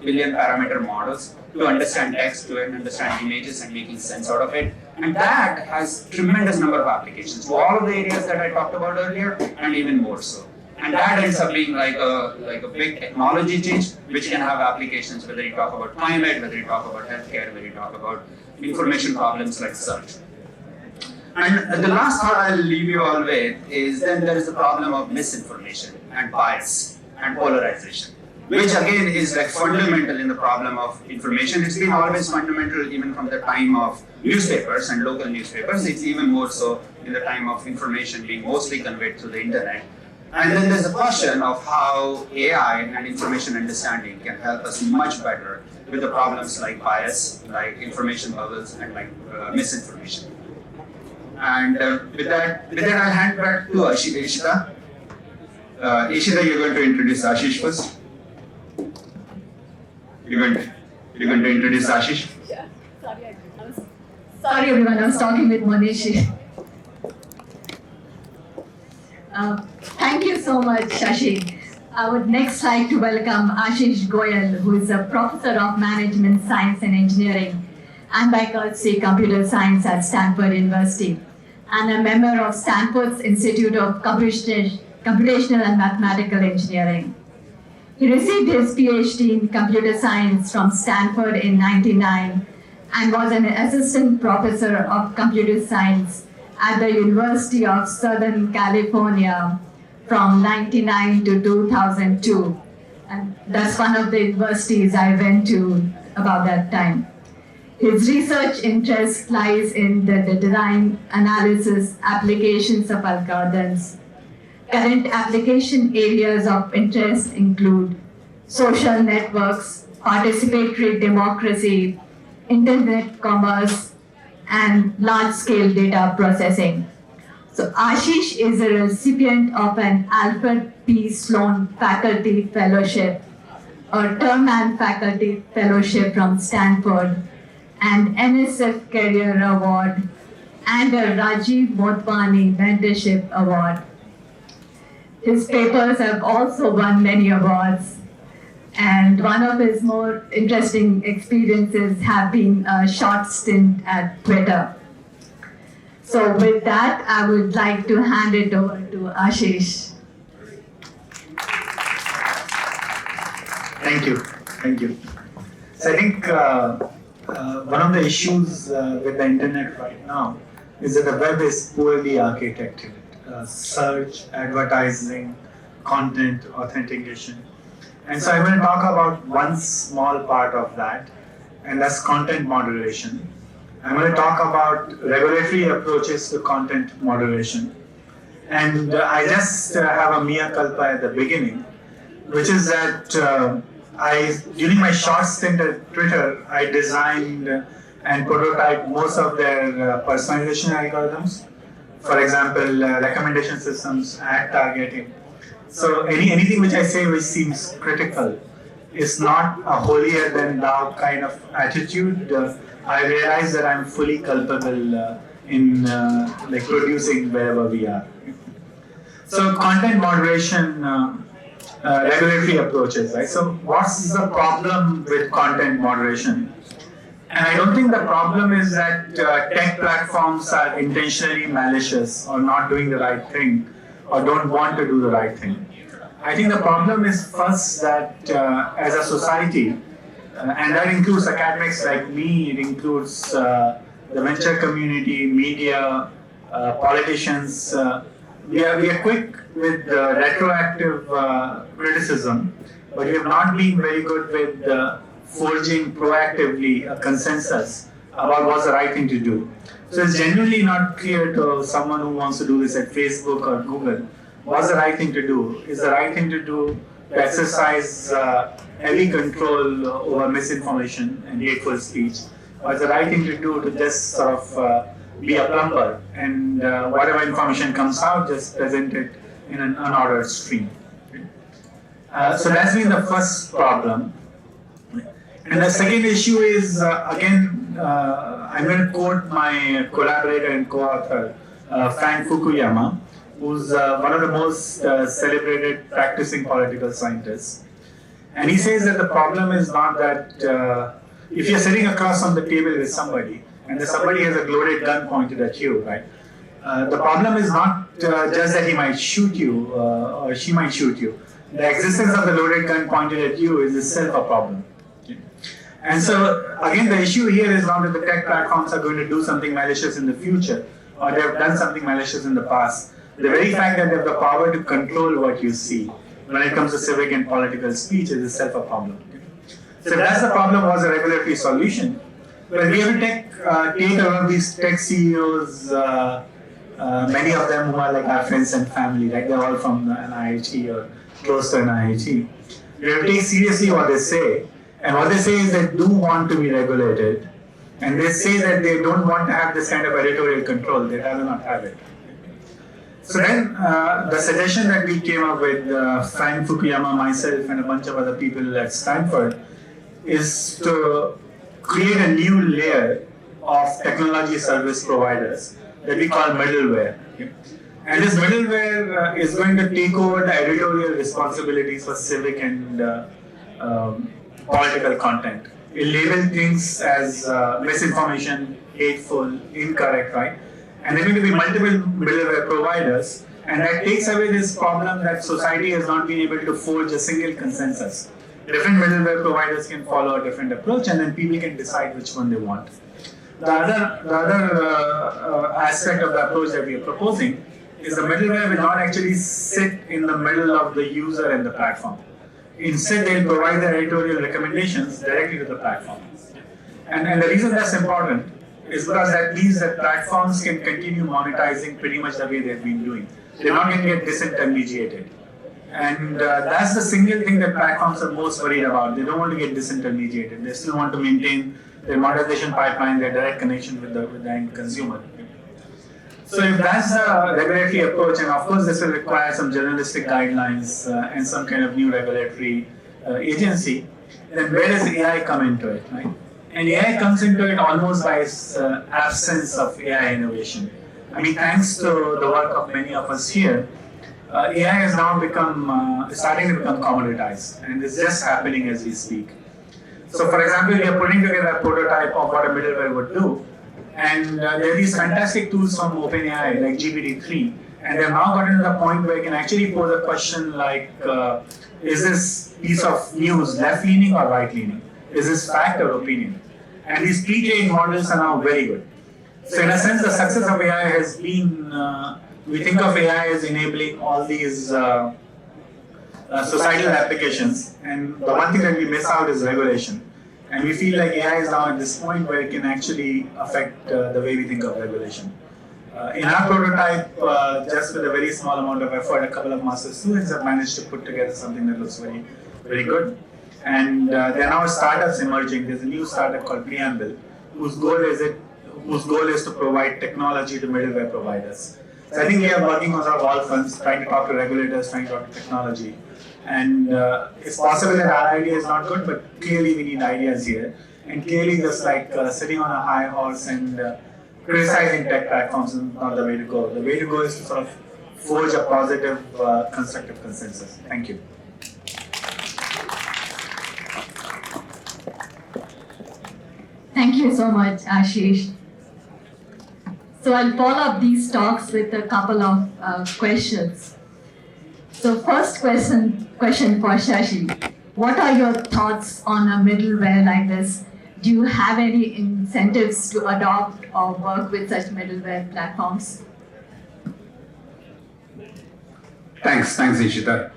billion parameter models to understand text, to understand images, and making sense out of it. And that has tremendous number of applications to all of the areas that I talked about earlier, and even more so. And that ends up being like a big technology change, which can have applications whether you talk about climate, whether you talk about healthcare, whether you talk about information problems like search. And the last thought I'll leave you all with is then there is the problem of misinformation and bias and polarization, which again is like fundamental in the problem of information. It's been always fundamental even from the time of newspapers and local newspapers. It's even more so in the time of information being mostly conveyed through the internet. And then there's a question of how AI and information understanding can help us much better with the problems like bias, like information bubbles, and like misinformation. And with that, I'll hand back to Ishita. Ishita, you're going to introduce Ashish first. You're going to introduce Ashish. Yeah, Sorry everyone, I was talking with Monishi. Thank you so much, Shashi. I would next like to welcome Ashish Goyal, who is a professor of management science and engineering and by courtesy computer science at Stanford University, and a member of Stanford's Institute of Computational and Mathematical Engineering. He received his PhD in computer science from Stanford in 1999 and was an assistant professor of computer science at the University of Southern California from 99 to 2002. And that's one of the universities I went to about that time. His research interest lies in the design, analysis, applications of algorithms. Current application areas of interest include social networks, participatory democracy, internet commerce, and large-scale data processing. So Ashish is a recipient of an Alfred P. Sloan Faculty Fellowship, a Terman Faculty Fellowship from Stanford, and NSF Career Award, and a Rajiv Motwani Mentorship Award. His papers have also won many awards, and one of his more interesting experiences have been a short stint at Twitter. So with that, I would like to hand it over to Ashish. Thank you. So I think one of the issues with the internet right now is that the web is poorly architected. Search, advertising, content, authentication. And so I'm going to talk about one small part of that, and that's content moderation. I'm going to talk about regulatory approaches to content moderation. And I just have a mea culpa at the beginning, which is that during my short stint at Twitter, I designed and prototyped most of their personalization algorithms. For example, recommendation systems, ad targeting. So anything which I say which seems critical is not a holier than thou kind of attitude. I realize that I'm fully culpable in producing wherever we are. So content moderation, regulatory approaches, right? So what's the problem with content moderation? And I don't think the problem is that tech platforms are intentionally malicious or not doing the right thing or don't want to do the right thing. I think the problem is first that as a society, and that includes academics like me, it includes the venture community, media, politicians, we are quick with retroactive criticism, but we have not been very good with forging proactively a consensus about what's the right thing to do. So it's genuinely not clear to someone who wants to do this at Facebook or Google, what's the right thing to do? Is the right thing to do to exercise heavy control over misinformation and hateful speech? Or is the right thing to do to just sort of be a plumber and whatever information comes out, just present it in an unordered stream? So that's been the first problem. And the second issue is, again, I'm going to quote my collaborator and co-author, Frank Fukuyama, who's one of the most celebrated practicing political scientists. And he says that the problem is not that if you're sitting across on the table with somebody, and somebody has a loaded gun pointed at you, right? The problem is not just that he might shoot you or she might shoot you. The existence of the loaded gun pointed at you is itself a problem. And so, again, the issue here is not that the tech platforms are going to do something malicious in the future, or they have done something malicious in the past. The very fact that they have the power to control what you see when it comes to civic and political speech is itself a problem. So if that's the problem, was a regulatory solution. But we have to take around these tech CEOs, many of them who are like our friends and family, like they're all from an IIT or close to an IIT. We have to take seriously what they say. And what they say is they do want to be regulated. And they say that they don't want to have this kind of editorial control. They'd rather not have it. So then the suggestion that we came up with, Frank Fukuyama, myself, and a bunch of other people at Stanford, is to create a new layer of technology service providers that we call middleware. And this middleware is going to take over the editorial responsibilities for civic and political content. It labels things as misinformation, hateful, incorrect, right? And there are going to be multiple middleware providers, and that takes away this problem that society has not been able to forge a single consensus. Different middleware providers can follow a different approach, and then people can decide which one they want. The other aspect of the approach that we are proposing is the middleware will not actually sit in the middle of the user and the platform. Instead, they'll provide their editorial recommendations directly to the platform. And the reason that's important is because that means that platforms can continue monetizing pretty much the way they've been doing. They're not going to get disintermediated. And that's the single thing that platforms are most worried about. They don't want to get disintermediated. They still want to maintain their monetization pipeline, their direct connection with the end consumer. So if that's the regulatory approach, and of course this will require some journalistic guidelines and some kind of new regulatory agency, then where does AI come into it, right? And AI comes into it almost by its absence of AI innovation. I mean, thanks to the work of many of us here, AI has now become, starting to become commoditized, and it's just happening as we speak. So for example, we are putting together a prototype of what a middleware would do, and there are these fantastic tools from OpenAI like GPT-3, and they've now gotten to the point where you can actually pose a question like, is this piece of news left-leaning or right-leaning? Is this fact or opinion? And these pre-trained models are now very good. So in a sense, the success of AI has been, we think of AI as enabling all these societal applications, and the one thing that we miss out is regulation. And we feel like AI is now at this point where it can actually affect the way we think of regulation. In our prototype, just with a very small amount of effort, a couple of master students have managed to put together something that looks very, very good. And there are now startups emerging. There's a new startup called Preamble, whose goal is to provide technology to middleware providers. So I think we are working on all fronts, trying to talk to regulators, trying to talk to technology. And it's possible that our idea is not good, but clearly we need ideas here. And clearly just like sitting on a high horse and criticizing tech platforms is not the way to go. The way to go is to sort of forge a positive, constructive consensus. Thank you. Thank you so much, Ashish. So I'll follow up these talks with a couple of questions. So first question for Shashi. What are your thoughts on a middleware like this? Do you have any incentives to adopt or work with such middleware platforms? Thanks, Ishita.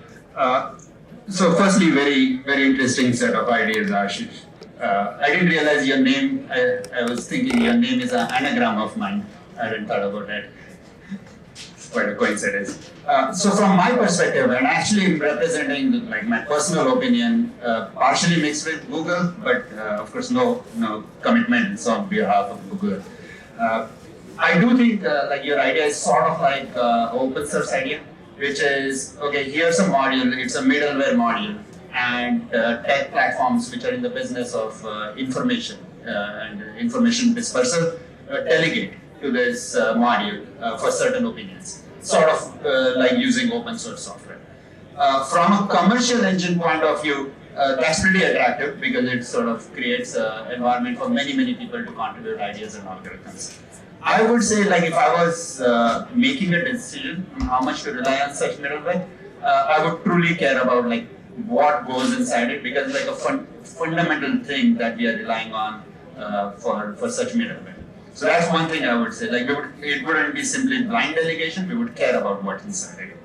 So firstly, very interesting set of ideas, Ashish. I didn't realize your name, I was thinking your name is an anagram of mine. I hadn't thought about that. It's quite a coincidence. So from my perspective, and actually representing like my personal opinion, partially mixed with Google, but of course no commitments on behalf of Google. I do think like your idea is sort of like open source idea, which is, okay, here's a module, it's a middleware module, and tech platforms which are in the business of information and information dispersal delegate to this module for certain opinions, sort of like using open source software. From a commercial engine point of view, that's pretty attractive because it sort of creates an environment for many people to contribute ideas and algorithms. I would say, like, if I was making a decision on how much to rely on such middleware, I would truly care about like what goes inside it, because like a fundamental thing that we are relying on for such middleware. So that's one thing I would say. Like, it wouldn't be simply blind delegation. We would care about what's inside it.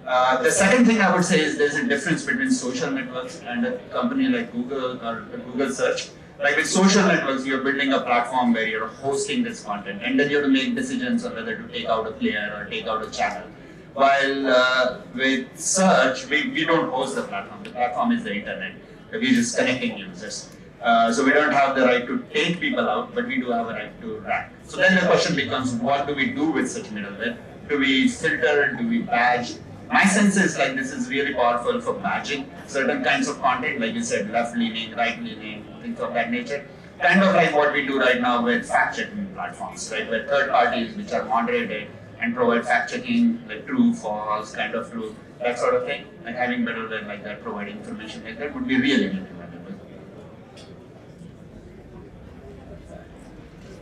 The second thing I would say is there's a difference between social networks and a company like Google or Google Search. Like with social networks, you're building a platform where you're hosting this content, and then you have to make decisions on whether to take out a player or take out a channel. While with search, we don't host the platform. The platform is the internet. We're just connecting users. So we don't have the right to take people out, but we do have a right to rank. So then the question becomes, what do we do with such middleware? Do we filter? Do we badge? My sense is like this is really powerful for badging certain kinds of content, like you said, left-leaning, right-leaning, things of that nature. Kind of like what we do right now with fact-checking platforms, right? Where third parties which are moderated and provide fact-checking, like true, false, kind of true, that sort of thing. Like having middleware like that, providing information like that would be really valuable.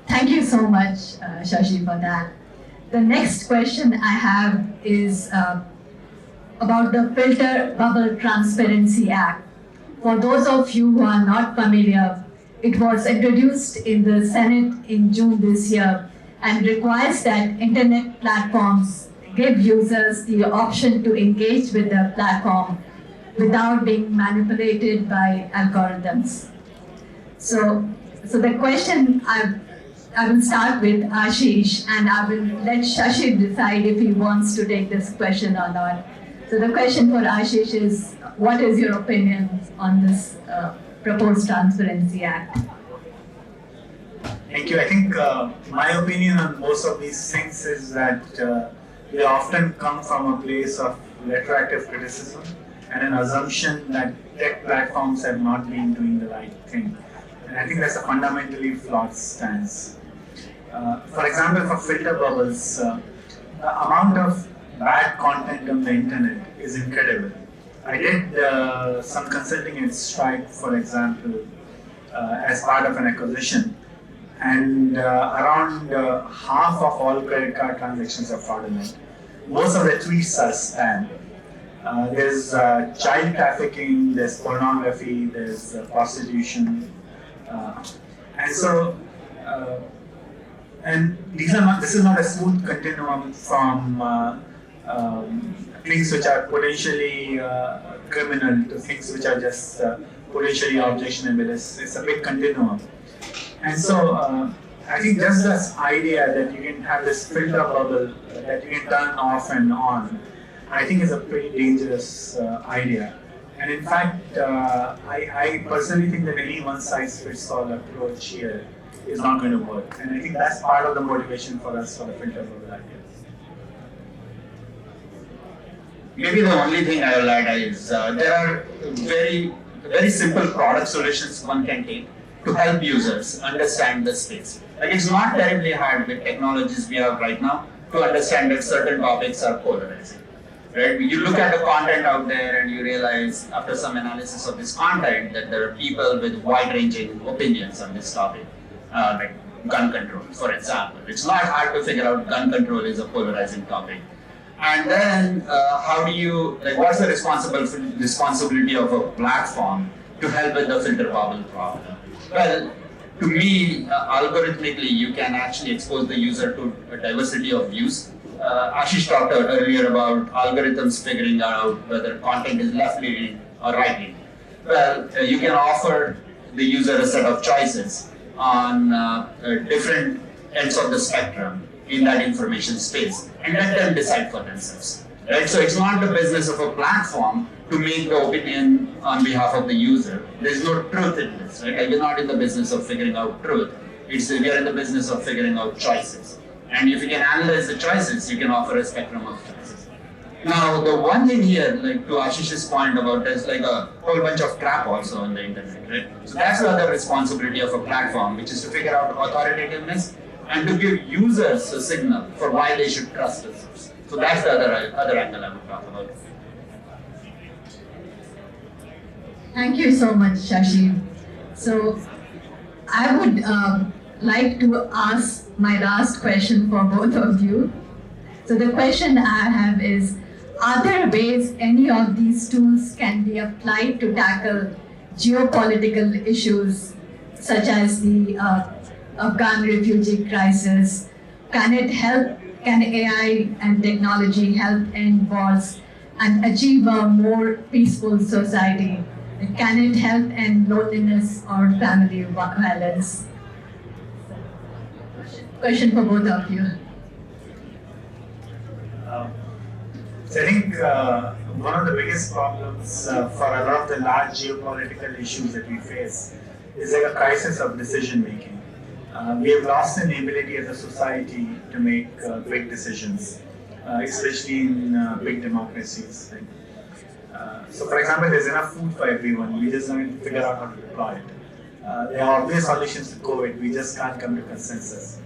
Thank you so much, Shashi, for that. The next question I have is about the Filter Bubble Transparency Act. For those of you who are not familiar, it was introduced in the Senate in June this year and requires that internet platforms give users the option to engage with the platform without being manipulated by algorithms. So the question I will start with Ashish, and I will let Shashi decide if he wants to take this question or not. So the question for Ashish is, what is your opinion on this proposed Transparency Act? Thank you. I think my opinion on most of these things is that they often come from a place of retroactive criticism and an assumption that tech platforms have not been doing the right thing. And I think that's a fundamentally flawed stance. For example, for filter bubbles, the amount of bad content on the internet is incredible. I did some consulting at Stripe, for example, as part of an acquisition, and around half of all credit card transactions are fraudulent. Most of the tweets are spam. There's child trafficking, there's pornography, there's prostitution, and so. And this is not a smooth continuum from things which are potentially criminal to things which are just potentially objectionable. It's a big continuum. And so I think just this idea that you can have this filter bubble that you can turn off and on, I think is a pretty dangerous idea. And in fact, I personally think that any one-size-fits-all approach here is not going to work. And I think that's part of the motivation for us for the filter bubble idea. Maybe the only thing I will add is there are very simple product solutions one can take to help users understand the space. Like, it's not terribly hard with technologies we have right now to understand that certain topics are polarizing. Right? You look at the content out there and you realize after some analysis of this content that there are people with wide-ranging opinions on this topic. Like gun control, for example. It's not hard to figure out gun control is a polarizing topic. And then how do you, like, what's the responsibility of a platform to help with the filter bubble problem? Well, to me, algorithmically, you can actually expose the user to a diversity of views. Ashish talked earlier about algorithms figuring out whether content is left-leaning or right-leaning. Well, you can offer the user a set of choices on different ends of the spectrum in that information space and let them decide for themselves. Right? So it's not the business of a platform to make the opinion on behalf of the user. There's no truth in this. Right? Like, we're not in the business of figuring out truth. We are in the business of figuring out choices. And if you can analyze the choices, you can offer a spectrum of choices. Now, the one thing here, like to Ashish's point about there's like a whole bunch of crap also on the internet, right? So that's the other responsibility of a platform, which is to figure out authoritativeness and to give users a signal for why they should trust the source. So that's the other angle I would talk about. Thank you so much, Shashi. So I would like to ask my last question for both of you. So the question I have is, are there ways any of these tools can be applied to tackle geopolitical issues such as the Afghan refugee crisis? Can AI and technology help end wars and achieve a more peaceful society? Can it help end loneliness or family violence? Question for both of you. So I think one of the biggest problems for a lot of the large geopolitical issues that we face is like a crisis of decision making. We have lost an ability as a society to make big decisions, especially in big democracies. So for example, there's enough food for everyone, we just need to figure out how to deploy it. There are obvious solutions to COVID, we just can't come to consensus.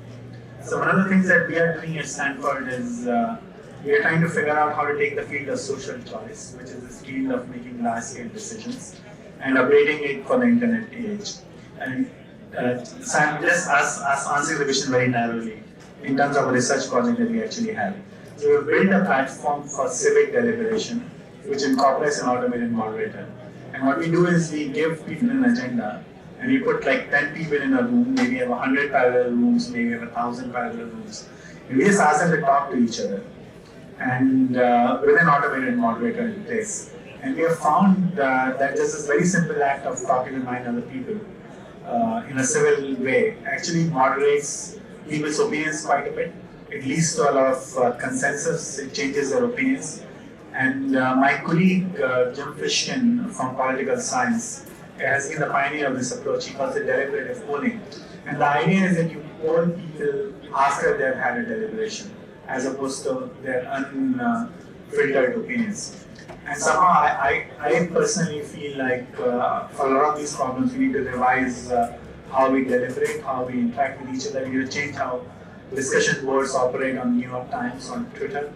So one of the things that we are doing at Stanford is we are trying to figure out how to take the field of social choice, which is this field of making large-scale decisions, and updating it for the internet age. And so I'm just answering the question very narrowly in terms of a research project that we actually have. So we've built a platform for civic deliberation, which incorporates an automated moderator. And what we do is we give people an agenda, and we put like 10 people in a room, maybe we have 100 parallel rooms, maybe we have 1,000 parallel rooms. And we just ask them to talk to each other. and with an automated moderator in place. And we have found that just this very simple act of talking to 9 other people in a civil way actually moderates people's opinions quite a bit. It leads to a lot of consensus, it changes their opinions. And my colleague Jim Fishkin from Political Science has been the pioneer of this approach. He calls it deliberative polling. And the idea is that you poll people after they've had a deliberation, as opposed to their unfiltered opinions. And somehow I personally feel like for a lot of these problems we need to revise how we deliberate, how we interact with each other. We need to change how discussion boards operate on New York Times, on Twitter.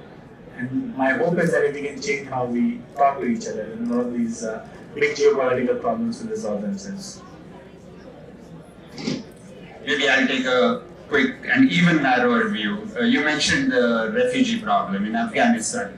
And my hope is that if we can change how we talk to each other, and all of these big geopolitical problems will resolve themselves. Maybe I'll take a quick and even narrower view. You mentioned the refugee problem in Afghanistan.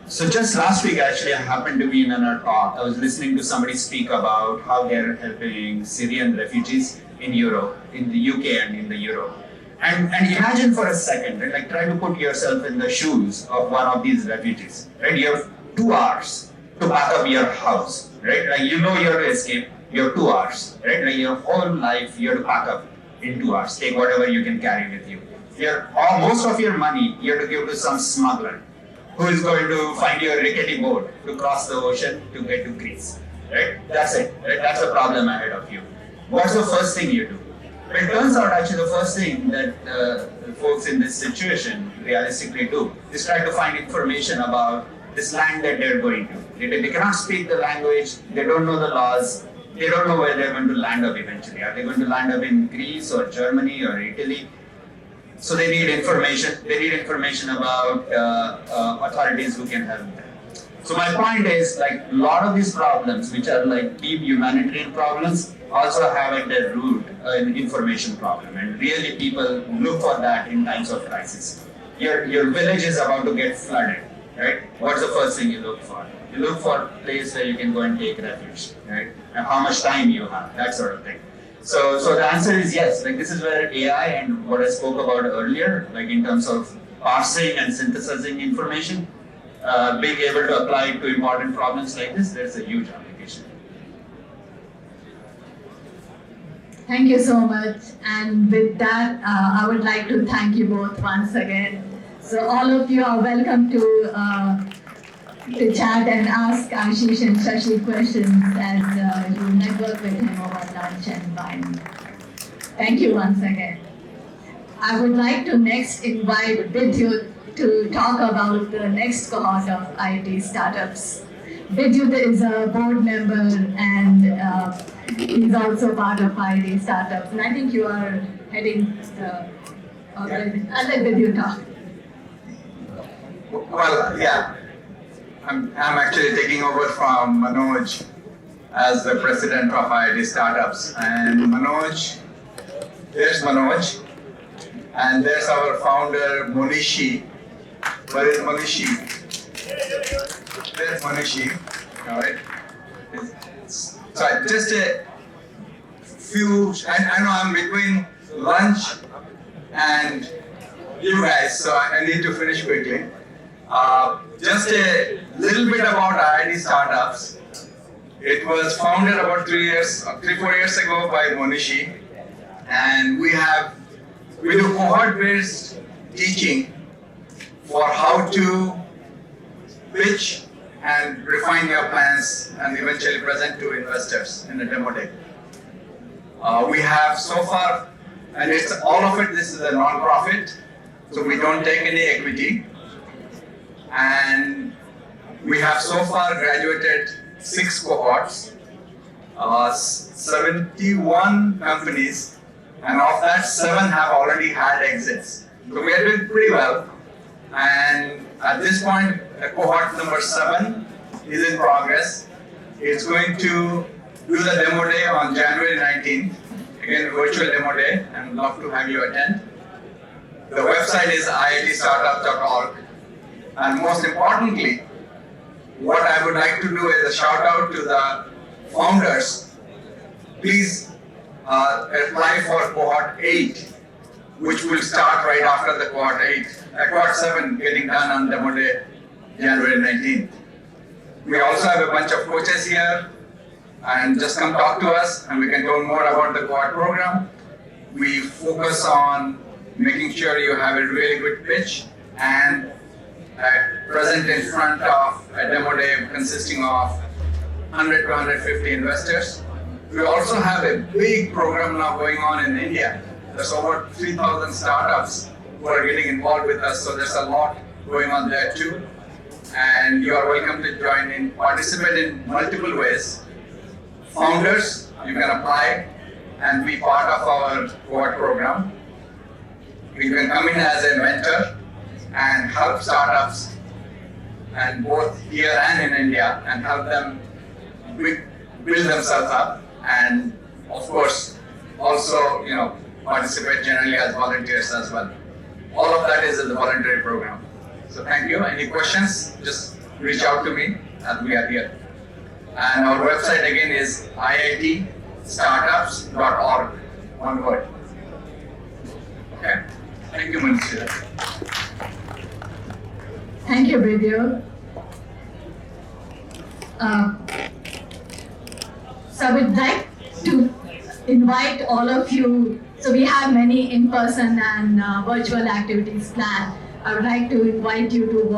So just last week, actually, I happened to be in a talk. I was listening to somebody speak about how they're helping Syrian refugees in Europe, in the UK and in the Europe. And imagine for a second, right? Like try to put yourself in the shoes of one of these refugees, right? You have 2 hours to pack up your house, right? Like you know you have to escape, you have 2 hours, right? Like your whole life you have to pack up in 2 hours, take whatever you can carry with you. Most of your money you have to give to some smuggler who is going to find you a rickety boat to cross the ocean to get to Greece, right? That's it, right? That's the problem ahead of you. What's the first thing you do? It turns out actually the first thing that folks in this situation realistically do is try to find information about this land that they're going to. They cannot speak the language, they don't know the laws, they don't know where they're going to land up eventually. Are they going to land up in Greece or Germany or Italy? So they need information. They need information about authorities who can help them. So my point is, like, a lot of these problems, which are like deep humanitarian problems, also have at their root an information problem. And really people look for that in times of crisis. Your village is about to get flooded, right? What's the first thing you look for? You look for a place where you can go and take refuge, right? And how much time you have, that sort of thing. So the answer is yes. Like this is where AI and what I spoke about earlier, like in terms of parsing and synthesizing information, being able to apply it to important problems like this, there's a huge application. Thank you so much. And with that, I would like to thank you both once again. So all of you are welcome to chat and ask Ashish and Shashi questions as you network with him over lunch and wine. Thank you once again. I would like to next invite Vidyut to talk about the next cohort of IT startups. Vidyut is a board member and he's also part of IT startups. And I think you are heading I'll let Vidyut talk. Well, yeah. I'm actually taking over from Manoj as the president of IT Startups. And Manoj, there's Manoj. And there's our founder, Monishi. Where is Monishi? There's Monishi. All right. So just a few, I know I'm between lunch and you guys, so I need to finish quickly. Just a little bit about IT Startups. It was founded about 3-4 years ago by Monishi, and we do cohort-based teaching for how to pitch and refine your plans and eventually present to investors in a demo day. We have so far, and it's all of it, this is a non-profit, so we don't take any equity. And we have so far graduated 6 cohorts, 71 companies, and of that 7 have already had exits. So we are doing pretty well. And at this point, cohort number 7 is in progress. It's going to do the demo day on January 19th. Again, virtual demo day, and I'd love to have you attend. The website is iitstartup.org. And most importantly, what I would like to do is a shout out to the founders. Please apply for cohort 8 which will start right after the Quad 8, Quad 7 getting done on demo day, January 19th. We also have a bunch of coaches here, and just come talk to us and we can learn more about the Quad program. We focus on making sure you have a really good pitch and present in front of a demo day consisting of 100 to 150 investors. We also have a big program now going on in India. There's over 3,000 startups who are getting involved with us, so there's a lot going on there too. And you are welcome to join in, participate in multiple ways. Founders, you can apply and be part of our Quad program. You can come in as a mentor and help startups, and both here and in India, and help them build themselves up. And of course, also, participate generally as volunteers as well. All of that is in the voluntary program. So thank you. Any questions, just reach out to me as we are here. And our website again is iitstartups.org, one word. Okay. Thank you, Manisha. Thank you, Bridyo. So I would like to invite all of you. So we have many in-person and virtual activities planned. I would like to invite you to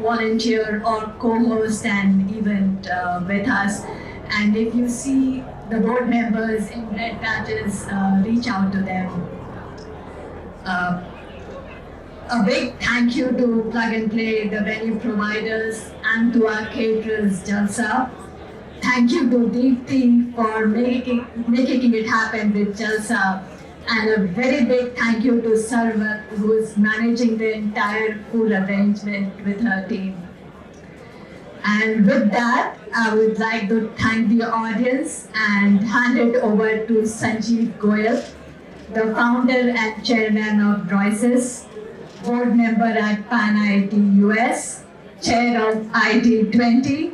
volunteer or co-host an event with us. And if you see the board members in red badges, reach out to them. A big thank you to Plug and Play, the venue providers, and to our caterers, Jalsa. Thank you to Deepti for making it happen with Jalsa. And a very big thank you to Sarvat, who is managing the entire food arrangement with her team. And with that, I would like to thank the audience and hand it over to Sanjeev Goyal, the founder and chairman of Droices, board member at Pan IIT US, chair of IT20,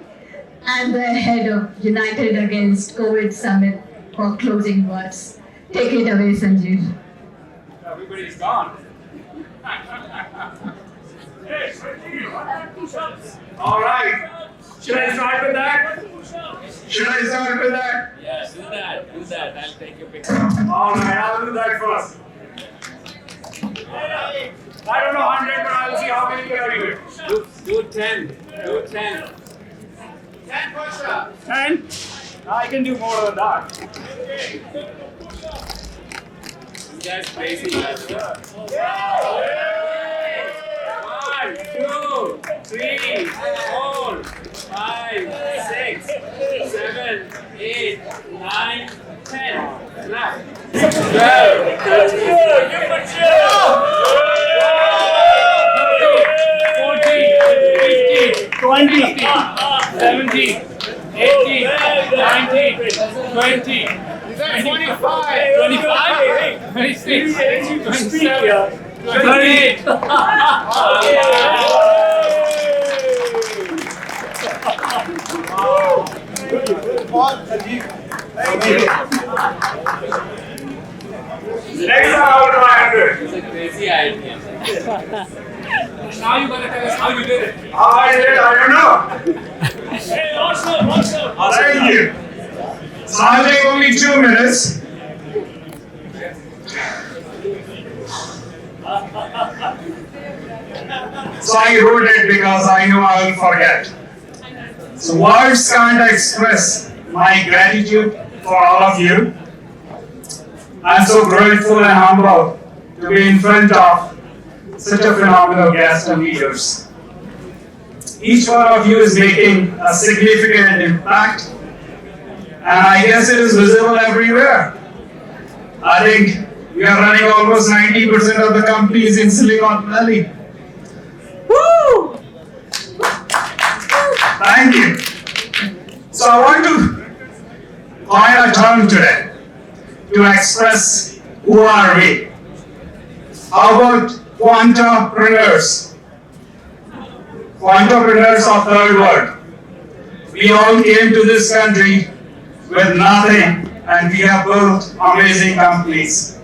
and the head of United Against COVID Summit for closing words. Take it away, Sanjeev. Everybody's gone. All right. Should I start with that? Should I start with that? Yeah, do that. I'll take your picture. All right, I'll do that first. I don't know 100, but I'll see how many are you. Do 10. Do 10. 10 push-ups. 10? I can do more than that. You guys crazy. 1, 2, 3, 4, 5, 6, 7, 8, 9, 10. Relax. 12, 13, 14, 15, 20, 17, 18, 19, 20, 25, 26, 27, 28. Next time, how do I do it? It's a crazy idea. Now you gotta tell us how you did it. How I did it, I don't know. Hey, awesome. Thank you. So I'll take only 2 minutes. So I wrote it because I know I will forget. So words can't express my gratitude for all of you. I'm so grateful and humble to be in front of such a phenomenal guest and leaders. Each one of you is making a significant impact, and I guess it is visible everywhere. I think we are running almost 90% of the companies in Silicon Valley. Woo! Thank you. So I want to coin a term today to express who are we. How about quantapreneurs? Quantapreneurs of third world. We all came to this country with nothing, and we have built amazing companies.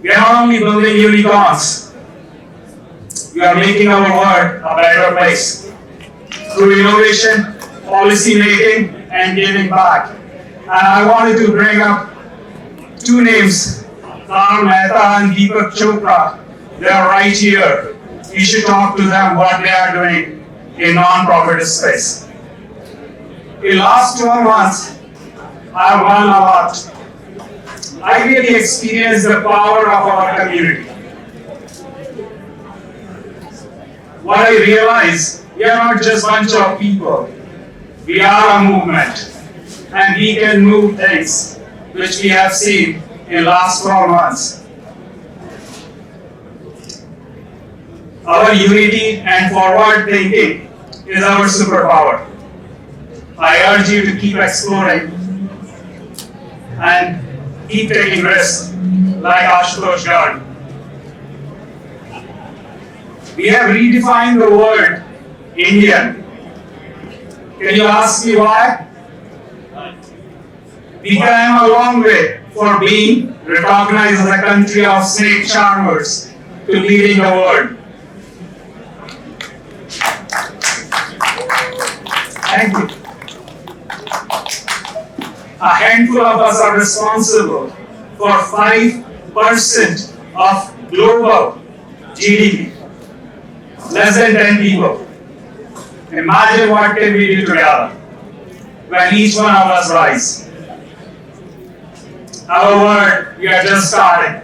We are not only building unicorns, we are making our world a better place through innovation, policy making, and giving back. And I wanted to bring up two names, Karl Mehta and Deepak Chopra. They are right here. You should talk to them what they are doing in non-profit space. In last 12 months, I have learned a lot. I really experienced the power of our community. What I realized, we are not just a bunch of people. We are a movement. And we can move things, which we have seen in last 12 months. Our unity and forward thinking is our superpower. I urge you to keep exploring and keep taking risks like Ashutosh Garg. We have redefined the word Indian. Can you ask me why? We came a long way for being recognized as a country of snake charmers to leading the world. Thank you. A handful of us are responsible for 5% of global GDP. Less than 10 people. Imagine what can we do together when each one of us rise. However, we are just starting.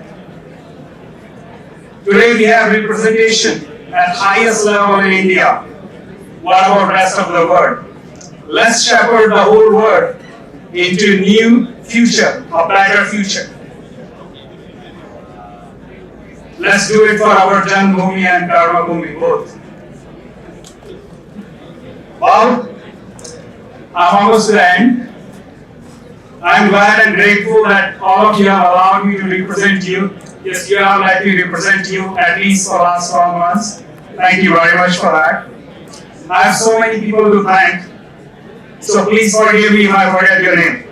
Today we have representation at highest level in India. What about the rest of the world? Let's shepherd the whole world into a new future, a better future. Let's do it for our Janmabhoomi and Karmabhoomi both. Well, I'm almost to the end. I'm glad and grateful that all of you have allowed me to represent you. Yes, you have let me represent you at least for the last 12 months. Thank you very much for that. I have so many people to thank. So please forgive me if I forget your name.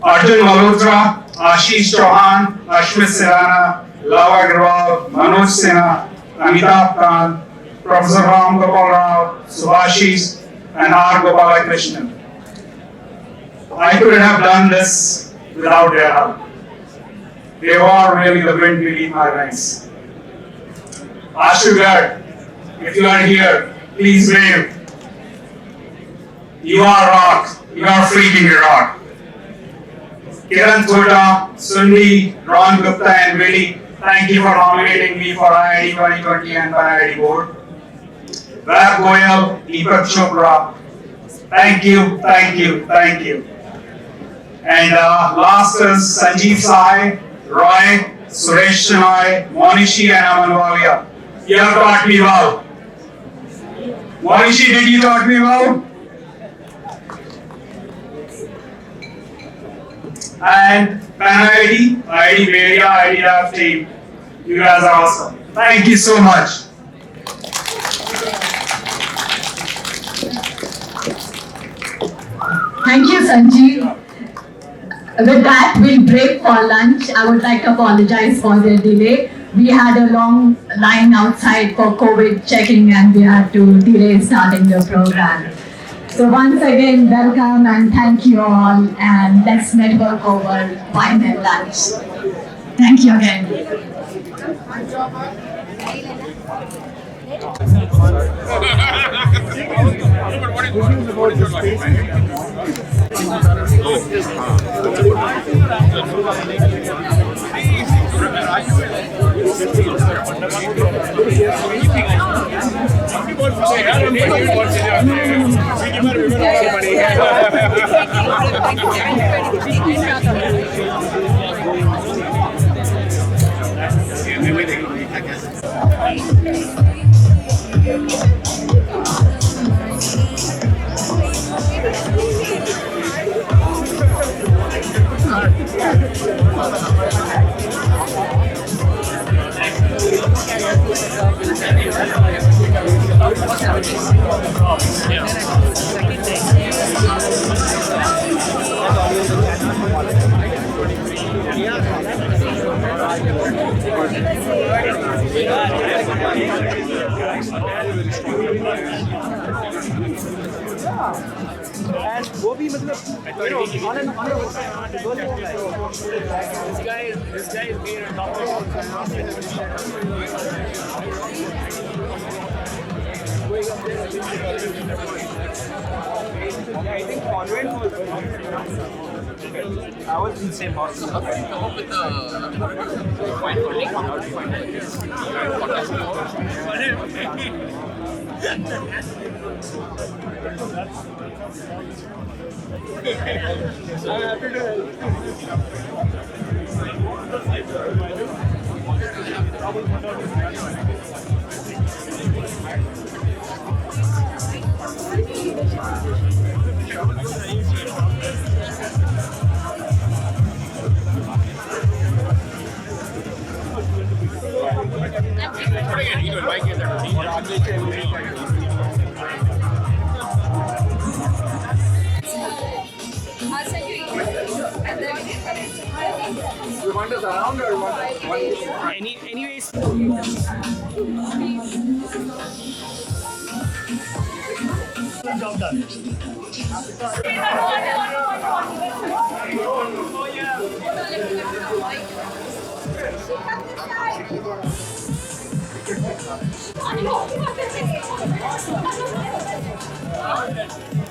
Arjun Malhotra, Ashish Chauhan, Ashmit Sirana, Lava Agrawal, Manoj Sinha, Amitabh Khan, Professor Ram Gopal Rao, Subhashis, and R. Gopalakrishnan. I couldn't have done this without their help. They are really the wind beneath my wings. Ashu Garg, if you are here, please wave. You are rock. You are freaking rock. Kiran Thota, Sundi, Ron Gupta, and Vidi, thank you for nominating me for IIT 2020 and IIT Board. Vaibhav Goyal, Deepak Chopra, thank you, thank you, thank you. And last is Sanjeev Sai, Roy, Suresh Chenoy, Monishi, and Aman Walia. You have taught me well. Monishi, did you taught me well? And IIT, IIT Beria, IIT Lab team, you guys are awesome. Thank you so much. Thank you, Sanjeev. With that, we'll break for lunch. I would like to apologize for the delay. We had a long line outside for COVID checking and we had to delay starting the program. So once again, welcome and thank you all, and let's network over wine and lunch. Thank you again. Yeah. And वो भी मतलब you know on and on this guy is made a top I think Convent was I was in the same hostel. How did you come up with the point holding? How did you find I'm happy to I'll send you email. And then You want us around or what? Anyways. Job done. Oh, yeah.